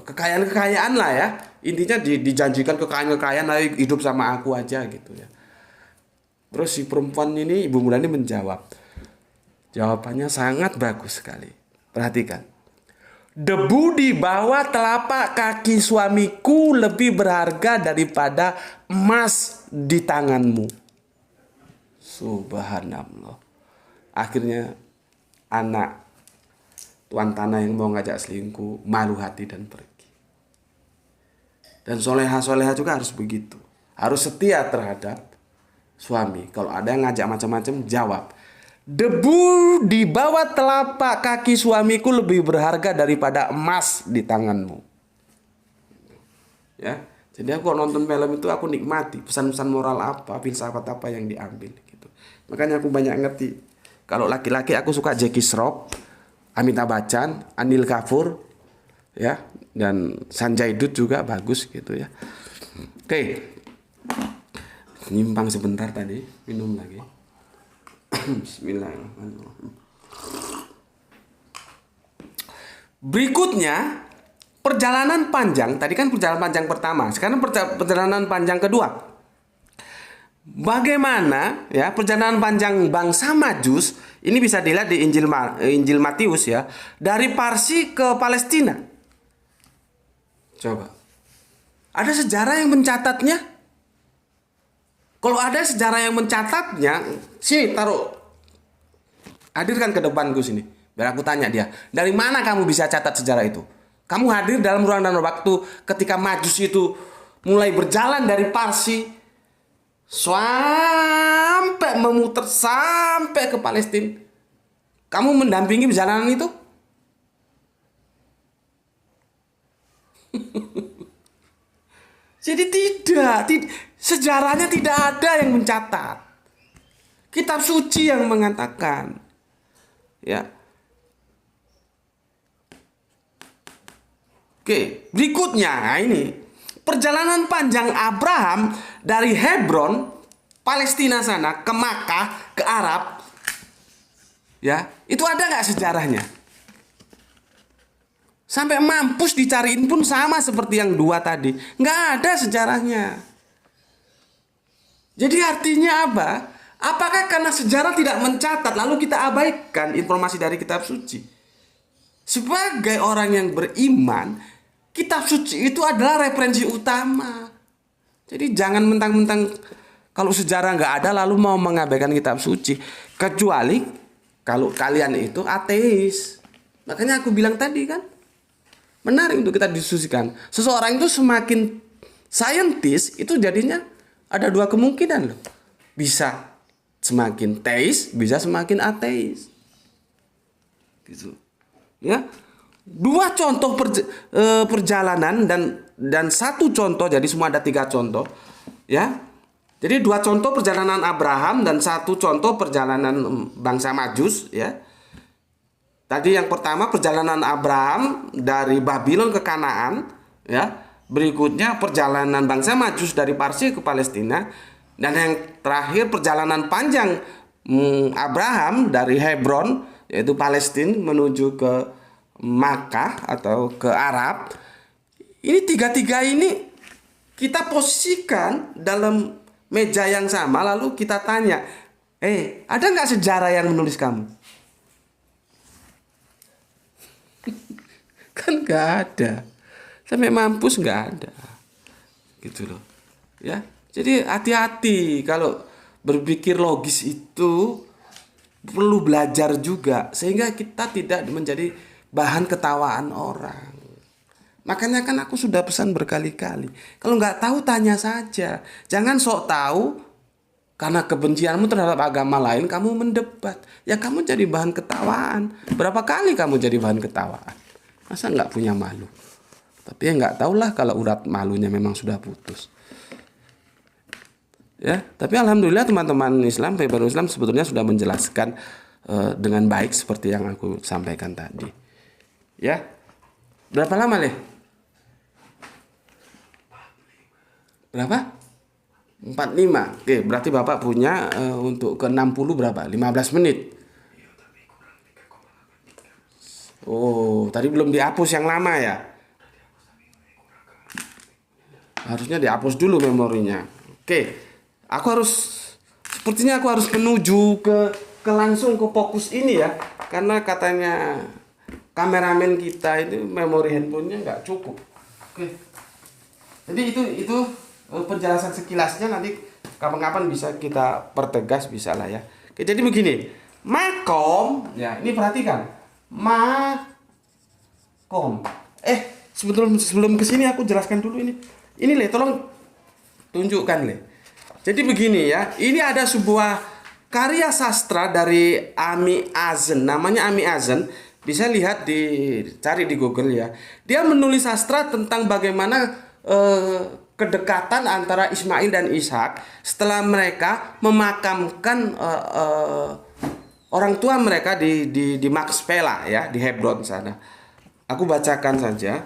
kekayaan lah ya, intinya dijanjikan kekayaan, ayo hidup sama aku aja gitu ya. Terus si perempuan ini, Ibu Mulyani menjawab, jawabannya sangat bagus sekali. Perhatikan, debu di bawah telapak kaki suamiku lebih berharga daripada emas di tanganmu. Subhanallah. Akhirnya anak tuan tanah yang mau ngajak selingkuh malu hati dan pergi. Dan soleha juga harus begitu. Harus setia terhadap suami. Kalau ada yang ngajak macam-macam, jawab, debu di bawah telapak kaki suamiku lebih berharga daripada emas di tanganmu. Ya, jadi aku nonton film itu aku nikmati pesan-pesan moral apa, filsafat apa yang diambil gitu. Makanya aku banyak ngerti. Kalau laki-laki aku suka Jackie Shroff, Amitabh Bachchan, Anil Kapoor, ya, dan Sanjay Dutt juga bagus gitu ya. Oke. Nyimpang sebentar tadi, minum lagi. Bismillahirrahmanirrahim. Berikutnya, perjalanan panjang. Tadi kan perjalanan panjang pertama, sekarang perjalanan panjang kedua. Bagaimana ya perjalanan panjang bangsa Majus ini bisa dilihat di Injil Matius ya, dari Parsi ke Palestina. Coba. Ada sejarah yang mencatatnya? Kalau ada sejarah yang mencatatnya, sini taruh. Hadirkan ke depanku sini. Biar aku tanya dia, dari mana kamu bisa catat sejarah itu? Kamu hadir dalam ruang dan waktu ketika Majus itu mulai berjalan dari Parsi sampai memutar sampai ke Palestina. Kamu mendampingi perjalanan itu? Jadi tidak, sejarahnya tidak ada yang mencatat. Kitab suci yang mengatakan. Ya. Oke, berikutnya ini perjalanan panjang Abraham dari Hebron, Palestina sana ke Makkah, ke Arab. Ya, itu ada nggak sejarahnya? Sampai mampus dicariin pun sama seperti yang dua tadi. Nggak ada sejarahnya. Jadi artinya apa? Apakah karena sejarah tidak mencatat lalu kita abaikan informasi dari kitab suci? Sebagai orang yang beriman, kitab suci itu adalah referensi utama. Jadi jangan mentang-mentang kalau sejarah nggak ada lalu mau mengabaikan kitab suci. Kecuali kalau kalian itu ateis. Makanya aku bilang tadi kan, menarik untuk kita diskusikan. Seseorang itu semakin saintis itu jadinya ada dua kemungkinan loh. Bisa semakin teis, bisa semakin ateis. Gitu. Ya. Dua contoh perjalanan dan satu contoh, jadi semua ada tiga contoh. Ya. Jadi dua contoh perjalanan Abraham dan satu contoh perjalanan bangsa Majus, ya. Tadi yang pertama perjalanan Abraham dari Babylon ke Kanaan, ya. Berikutnya perjalanan bangsa Majus dari Parsi ke Palestina, dan yang terakhir perjalanan panjang Abraham dari Hebron yaitu Palestina menuju ke Makkah atau ke Arab. Ini tiga-tiga ini kita posisikan dalam meja yang sama lalu kita tanya, ada nggak sejarah yang menulis kamu? Kan nggak ada. Sampai mampus nggak ada. Gitu loh. Ya. Jadi hati-hati kalau berpikir logis itu perlu belajar juga sehingga kita tidak menjadi bahan ketawaan orang. Makanya kan aku sudah pesan berkali-kali. Kalau nggak tahu tanya saja. Jangan sok tahu karena kebencianmu terhadap agama lain kamu mendebat. Ya kamu jadi bahan ketawaan. Berapa kali kamu jadi bahan ketawaan? Masa nggak punya malu? Tapi ya nggak tahulah kalau urat malunya memang sudah putus. Ya, tapi alhamdulillah teman-teman Islam, Baru Islam sebetulnya sudah menjelaskan dengan baik seperti yang aku sampaikan tadi. Ya, berapa lama, Leh? Berapa? 45. Oke, berarti Bapak punya untuk ke 60 berapa? 15 menit. Oh, tadi belum dihapus yang lama ya? Harusnya dihapus dulu memorinya. Oke, aku harus sepertinya aku harus menuju ke langsung ke fokus ini ya, karena katanya kameramen kita ini memori handphonenya nggak cukup. Oke, jadi itu penjelasan sekilasnya, nanti kapan-kapan bisa kita pertegas bisa lah ya. Oke, jadi begini, makom ya, ini perhatikan makom. Sebelum kesini aku jelaskan dulu ini. Ini Le, tolong tunjukkan Le. Jadi begini ya, ini ada sebuah karya sastra dari Ami Azen, namanya Ami Azen. Bisa lihat cari di Google ya. Dia menulis sastra tentang bagaimana kedekatan antara Ismail dan Ishak setelah mereka memakamkan orang tua mereka di Makspela ya, di Hebron sana. Aku bacakan saja.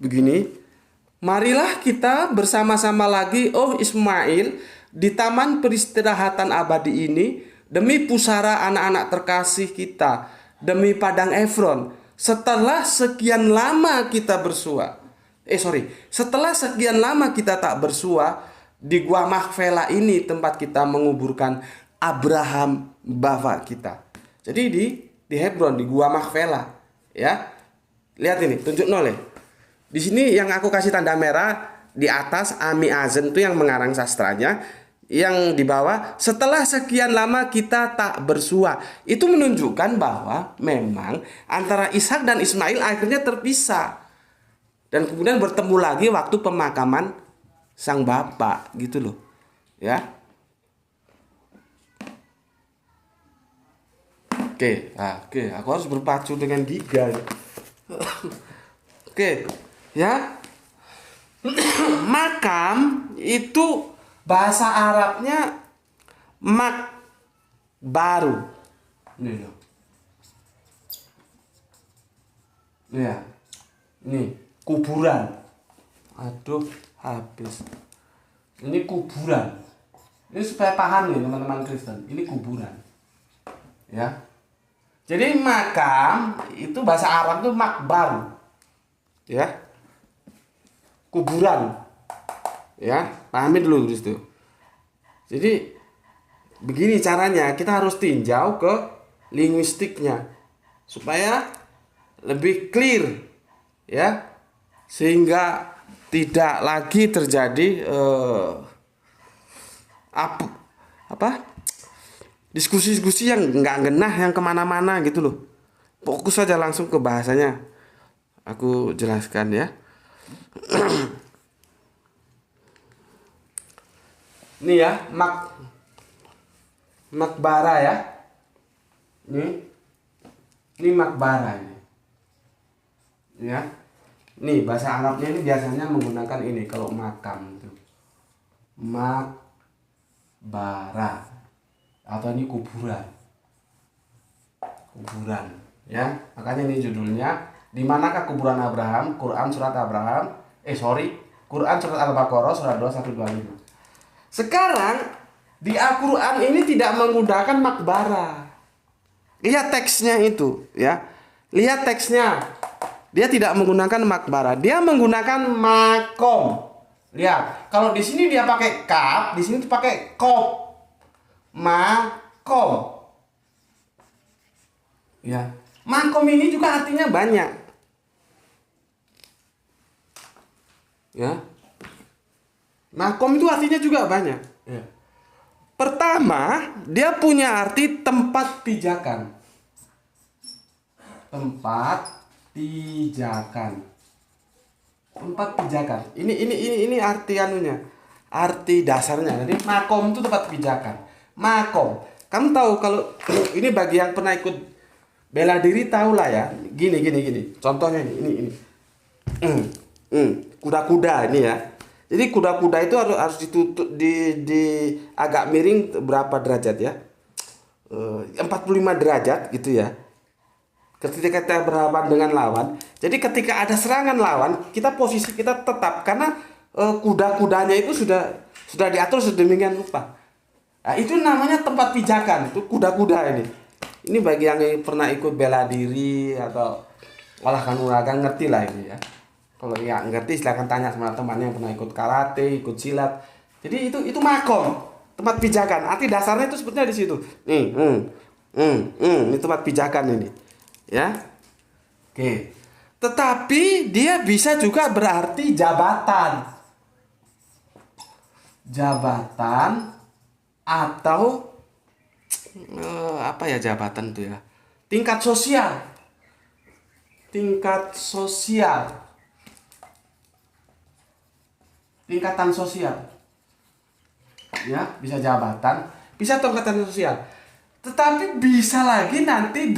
Begini, marilah kita bersama-sama lagi, oh Ismail, di taman peristirahatan abadi ini, demi pusara anak-anak terkasih kita, demi padang Efron. Setelah sekian lama kita bersua, setelah sekian lama kita tak bersua, di Gua Makfela ini tempat kita menguburkan Abraham bapa kita. Jadi di Hebron, di Gua Makfela, ya. Lihat ini, tunjuk nol. Di sini yang aku kasih tanda merah di atas Ami Azen itu yang mengarang sastranya, yang di bawah setelah sekian lama kita tak bersua. Itu menunjukkan bahwa memang antara Ishak dan Ismail akhirnya terpisah. Dan kemudian bertemu lagi waktu pemakaman sang bapak gitu loh. Ya. Oke, aku harus berpacu dengan Giga. Oke. Ya, makam itu bahasa Arabnya baru. Nih loh. Ya, ini kuburan. Aduh, habis. Ini kuburan. Ini supaya paham nih teman-teman Kristen. Ini kuburan. Ya. Jadi makam itu bahasa Arab itu makbar. Ya. Kuburan, ya, pahami dulu itu. Jadi begini caranya, kita harus tinjau ke linguistiknya supaya lebih clear, ya, sehingga tidak lagi terjadi diskusi-diskusi yang nggak genah, yang kemana-mana gitu loh. Fokus saja langsung ke bahasanya. Aku jelaskan ya. Ini ya, makbara ya. Ini makbara ini. Ya. Nih bahasa Arabnya ini biasanya menggunakan ini kalau makam itu. Makbara atau ini kuburan. Kuburan, ya. Makanya ini judulnya, di manakah kuburan Abraham? Quran surat Abraham. Quran surat Al-Baqarah surat 2125. Sekarang di Al-Quran ini tidak menggunakan makbara. Lihat teksnya itu, ya. Lihat teksnya. Dia tidak menggunakan makbara, dia menggunakan makom. Lihat, kalau di sini dia pakai kaf, di sini pakai kop. Makom. Ya. Makom ini juga artinya banyak. Ya, makom itu artinya juga banyak. Ya. Pertama, dia punya arti tempat pijakan. Tempat pijakan. Tempat pijakan. Ini arti anunya. Arti dasarnya. Jadi makom itu tempat pijakan. Makom. Kamu tahu kalau ini bagi yang pernah ikut bela diri tahu lah ya. Gini. Contohnya ini. Kuda-kuda ini ya. Jadi kuda-kuda itu harus ditutup di agak miring berapa derajat ya? 45 derajat gitu ya. Ketika kita berhadapan dengan lawan, jadi ketika ada serangan lawan, posisi kita tetap karena kuda-kudanya itu sudah diatur sedemikian rupa. Nah, itu namanya tempat pijakan, itu kuda-kuda ini. Ini bagi yang pernah ikut bela diri atau olah kanuragan ngerti lah ini ya. Kalau ya ngerti silahkan tanya sama temannya yang pernah ikut karate, ikut silat. Jadi itu makom, tempat pijakan. Arti dasarnya itu sebetulnya di situ. Ini tempat pijakan ini. Ya. Oke. Tetapi dia bisa juga berarti jabatan. Jabatan atau apa ya jabatan itu ya? Tingkat sosial. Tingkat sosial. Tingkatan sosial. Ya, bisa jabatan, bisa tingkatan sosial. Tetapi bisa lagi nanti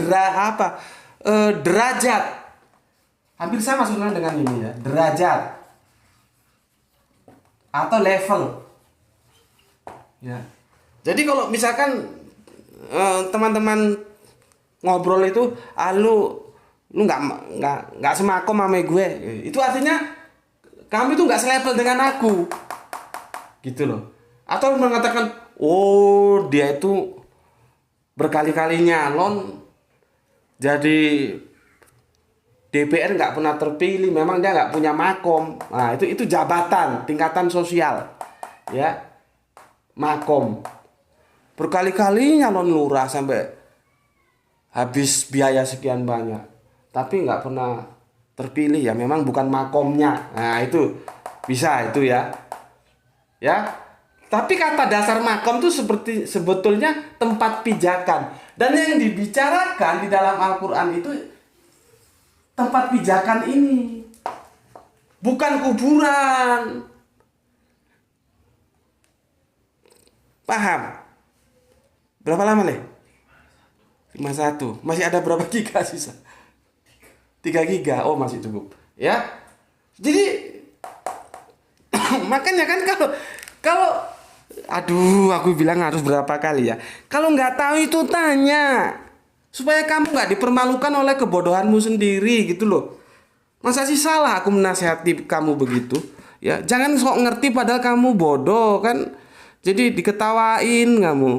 derajat. Hampir sama sebenarnya dengan ini ya, derajat atau level. Ya. Jadi kalau misalkan teman-teman ngobrol itu, lu nggak semakom sama gue, itu artinya kamu itu nggak selevel dengan aku, gitu loh. Atau mengatakan, oh dia itu berkali-kali nyalon jadi DPR nggak pernah terpilih, memang dia nggak punya makom. Nah itu jabatan, tingkatan sosial, ya, makom. Berkali-kali nyalon lurah sampai habis biaya sekian banyak, tapi nggak pernah terpilih, ya memang bukan makomnya. Nah itu bisa itu ya. Tapi kata dasar makom itu sebetulnya tempat pijakan. Dan yang dibicarakan di dalam Al-Quran itu tempat pijakan ini, bukan kuburan. Paham? Berapa lama nih? 51. Masih ada berapa giga sisa? 3 giga. Oh masih cukup. Ya. Jadi makanya kan kalau aduh, aku bilang harus berapa kali ya. Kalau nggak tahu itu tanya, supaya kamu nggak dipermalukan oleh kebodohanmu sendiri gitu loh. Masa sih salah aku menasihati kamu begitu? Ya, jangan sok ngerti padahal kamu bodoh kan. Jadi diketawain kamu.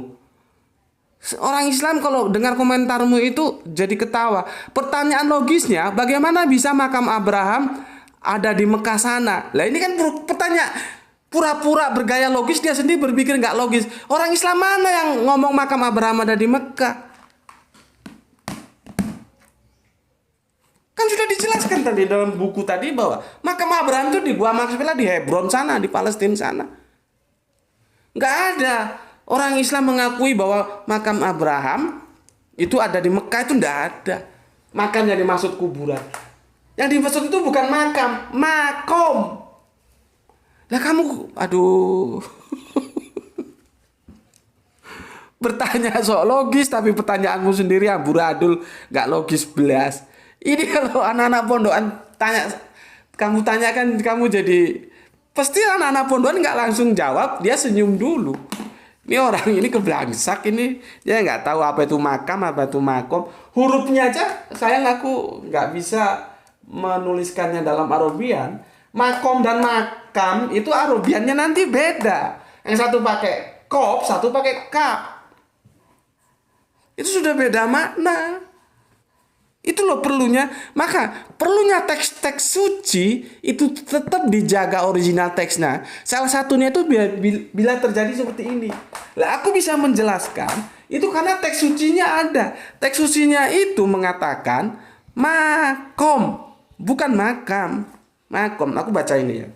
Orang Islam kalau dengar komentarmu itu jadi ketawa. Pertanyaan logisnya, bagaimana bisa makam Abraham ada di Mekah sana? Lah ini kan pertanyaan pura-pura bergaya logis, dia sendiri berpikir nggak logis. Orang Islam mana yang ngomong makam Abraham ada di Mekah? Kan sudah dijelaskan tadi dalam buku tadi bahwa makam Abraham itu di Gua Makspelah di Hebron sana, di Palestina sana. Nggak ada orang Islam mengakui bahwa makam Abraham itu ada di Mekah, itu nggak ada. Makanya dimaksud kuburan. Yang dimaksud itu bukan makam, makom. Lah kamu, aduh. Bertanya sok logis tapi pertanyaanmu sendiri amburadul, nggak logis belas. Ini kalau anak-anak pondokan kamu tanyakan, kamu jadi pasti anak-anak pondokan nggak langsung jawab, dia senyum dulu. Ini orang ini keblangsak ini, dia nggak tahu apa itu makam, apa itu makom. Hurufnya aja saya ngaku nggak bisa menuliskannya dalam Arabian. Makom dan makam itu Arabiannya nanti beda. Yang satu pakai kof, satu pakai kaf. Itu sudah beda makna. Itu loh perlunya. Maka perlunya teks-teks suci itu tetap dijaga original teksnya. Salah satunya itu bila terjadi seperti ini. Lah aku bisa menjelaskan itu karena teks sucinya ada. Teks sucinya itu mengatakan makom, bukan makam. Makom, aku baca ini ya.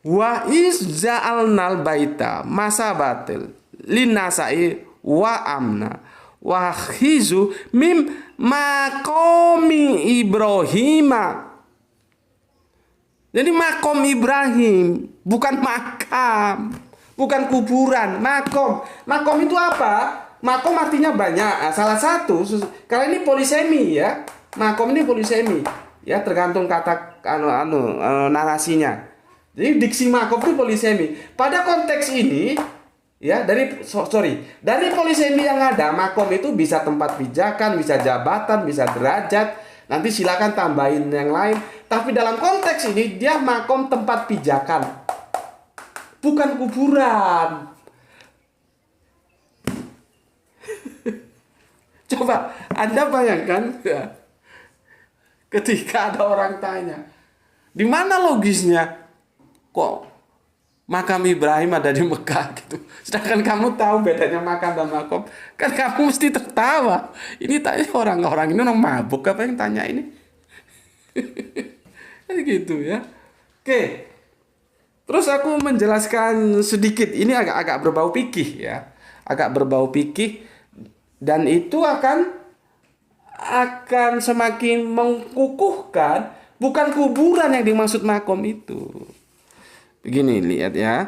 Wa izza'alnal baita masabatil linnasai wa amna wa khizu mim makomi Ibrahima. Jadi makom Ibrahim, bukan makam, bukan kuburan, makom. Makom itu apa? Makom artinya banyak. Nah, salah satu, kalau ini polisemi ya. Makom ini polisemi. Ya tergantung kata narasinya. Jadi diksi makom itu polisemi. Pada konteks ini Ya, dari polisemi yang ada, makom itu bisa tempat pijakan, bisa jabatan, bisa derajat. Nanti silakan tambahin yang lain. Tapi dalam konteks ini dia makom tempat pijakan, bukan kuburan. Coba Anda bayangkan ya, ketika ada orang tanya, di mana logisnya kok makam Ibrahim ada di Mekah gitu. Sedangkan kamu tahu bedanya makam dan makom, kan kamu mesti tertawa. Ini tanya orang-orang ini orang mabuk apa yang tanya ini? Kan gitu ya. Oke. Terus aku menjelaskan sedikit, ini agak berbau fikih ya. Agak berbau fikih dan itu akan semakin mengkukuhkan bukan kuburan yang dimaksud makom itu. Begini lihat ya.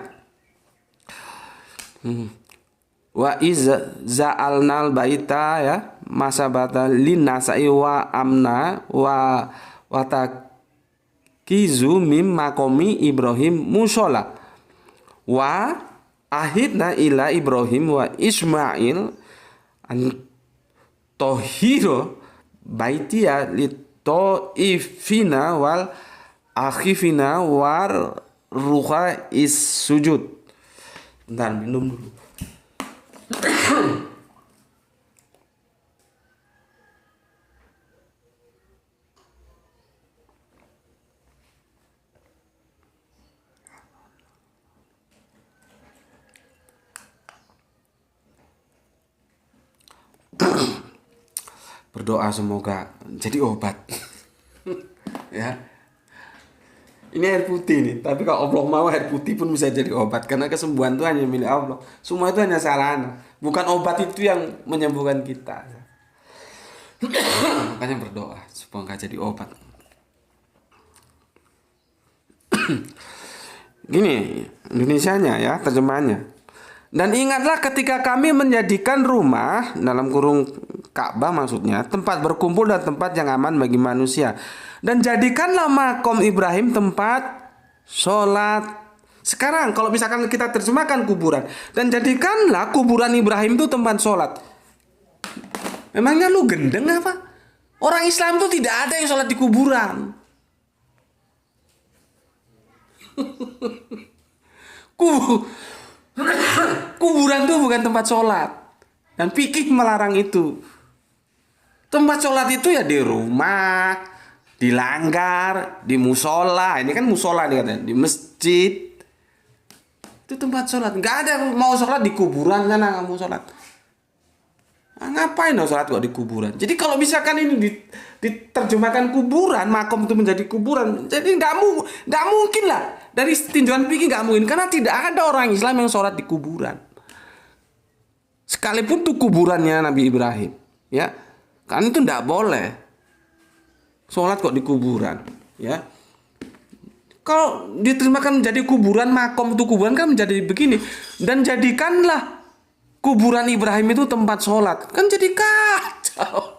Wa iz za'alnal baita ya masabata linnasai wa amna wa watakizu mim makomi Ibrahim musola wa ahidna ila Ibrahim wa Ismail an tohiro baitia litoifina wal akhifina war ruha is sujud. Bentar, minum dulu. Berdoa semoga jadi obat. Ya. Ini air putih nih, tapi kalau Allah mau air putih pun bisa jadi obat karena kesembuhan itu hanya milik Allah. Semua itu hanya sarana, bukan obat itu yang menyembuhkan kita. Makanya berdoa supaya nggak jadi obat. Gini Indonesianya ya terjemahannya. Dan ingatlah ketika kami menjadikan rumah dalam kurung Ka'bah maksudnya tempat berkumpul dan tempat yang aman bagi manusia. Dan jadikanlah makom Ibrahim tempat sholat. Sekarang kalau misalkan kita terjemahkan kuburan. Dan jadikanlah kuburan Ibrahim itu tempat sholat. Memangnya lu gendeng apa? Orang Islam itu tidak ada yang sholat di kuburan. Kuburan itu bukan tempat sholat. Dan fikih melarang itu. Tempat sholat itu ya di rumah, di langgar, di musola. Ini kan musola nih katanya, di masjid. Itu tempat sholat. Nggak ada mau sholat di kuburan sana kamu sholat. Nah, ngapain dong sholat kok di kuburan? Jadi kalau misalkan ini diterjemahkan kuburan, makom itu menjadi kuburan, jadi nggak mungkin lah. Dari tinjauan fikih nggak mungkin karena tidak ada orang Islam yang sholat di kuburan. Sekalipun itu kuburannya Nabi Ibrahim, ya kan itu nggak boleh sholat kok di kuburan, ya. Kalau diterjemahkan menjadi kuburan, makom itu kuburan kan menjadi begini. Dan jadikanlah kuburan Ibrahim itu tempat sholat, kan jadi kacau,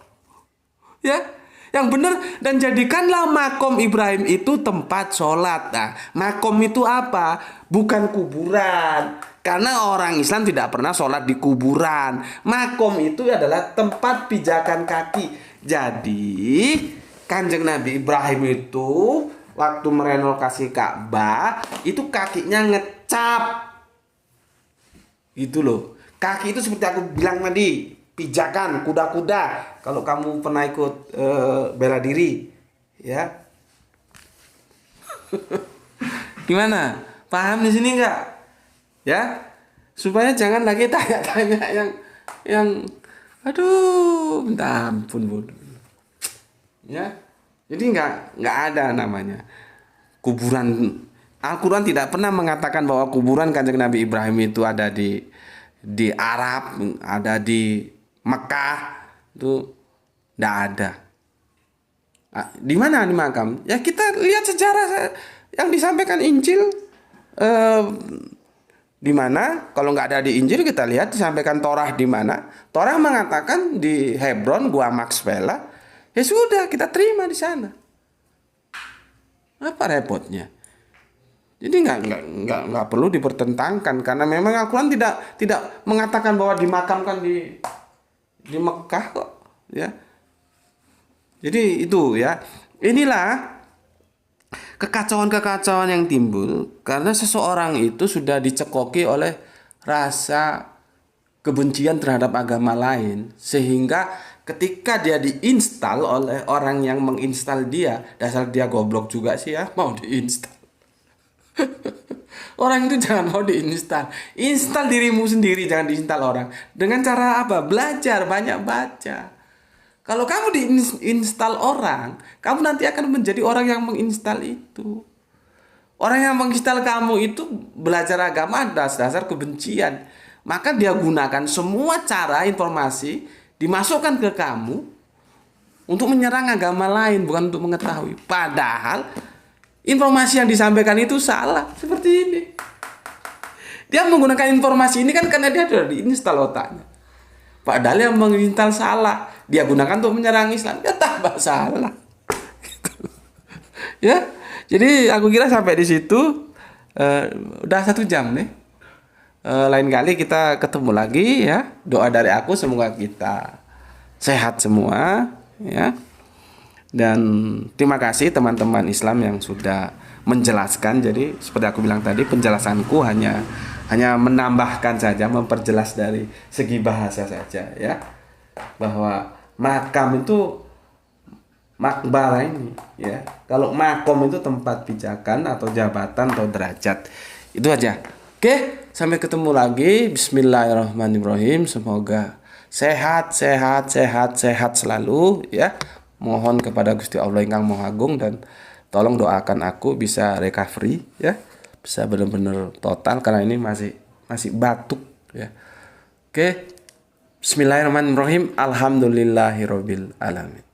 ya. Yang benar, dan jadikanlah makom Ibrahim itu tempat sholat. Nah, makom itu apa? Bukan kuburan. Karena orang Islam tidak pernah sholat di kuburan. Makom itu adalah tempat pijakan kaki. Jadi Kanjeng Nabi Ibrahim itu waktu merenovasi Ka'bah itu kakinya ngecap. Gitu loh. Kaki itu seperti aku bilang tadi, pijakan kuda-kuda. Kalau kamu pernah ikut bela diri, ya. Gimana? Paham di sini nggak? Ya, supaya jangan lagi tanya-tanya yang aduh, minta ampun bun. Ya, jadi nggak ada namanya kuburan. Al-Quran tidak pernah mengatakan bahwa kuburan Kanjeng Nabi Ibrahim itu ada di Arab, ada di Mekah, itu tidak ada. Nah, di mana di makam? Ya kita lihat sejarah yang disampaikan Injil. Di mana? Kalau nggak ada di Injil kita lihat disampaikan Torah di mana? Torah mengatakan di Hebron, Gua Maxpela. Ya sudah kita terima di sana. Apa repotnya? Jadi nggak perlu dipertentangkan karena memang Al-Quran tidak mengatakan bahwa dimakamkan di Mekah kok, ya. Jadi itu ya. Inilah kekacauan-kekacauan yang timbul karena seseorang itu sudah dicekoki oleh rasa kebencian terhadap agama lain, sehingga ketika dia diinstal oleh orang yang menginstal dia, dasar dia goblok juga sih ya, mau diinstal. Orang itu jangan mau diinstal. Install dirimu sendiri, jangan diinstal orang. Dengan cara apa? Belajar, banyak baca. Kalau kamu diinstal orang, kamu nanti akan menjadi orang yang menginstal itu. Orang yang menginstal kamu itu belajar agama dasar kebencian. Maka dia gunakan semua cara informasi dimasukkan ke kamu untuk menyerang agama lain, bukan untuk mengetahui. Padahal informasi yang disampaikan itu salah. Seperti ini. Dia menggunakan informasi ini kan karena dia sudah diinstal otaknya. Padahal yang menginstal salah. Dia gunakan untuk menyerang Islam. Dia tambah salah. Gitu. Ya. Jadi aku kira sampai di situ udah 1 jam nih. Lain kali kita ketemu lagi ya. Doa dari aku semoga kita sehat semua ya. Dan terima kasih teman-teman Islam yang sudah menjelaskan. Jadi seperti aku bilang tadi, penjelasanku hanya menambahkan saja, memperjelas dari segi bahasa saja ya. Bahwa makam itu makbara ini ya. Kalau makom itu tempat pijakan atau jabatan atau derajat. Itu aja. Oke, sampai ketemu lagi. Bismillahirrahmanirrahim. Semoga sehat selalu ya. Mohon kepada Gusti Allah Ingkang Maha Agung dan tolong doakan aku bisa recovery ya. Bisa benar-benar total karena ini masih batuk ya. Oke. Bismillahirrahmanirrahim. Alhamdulillahirabbil alamin.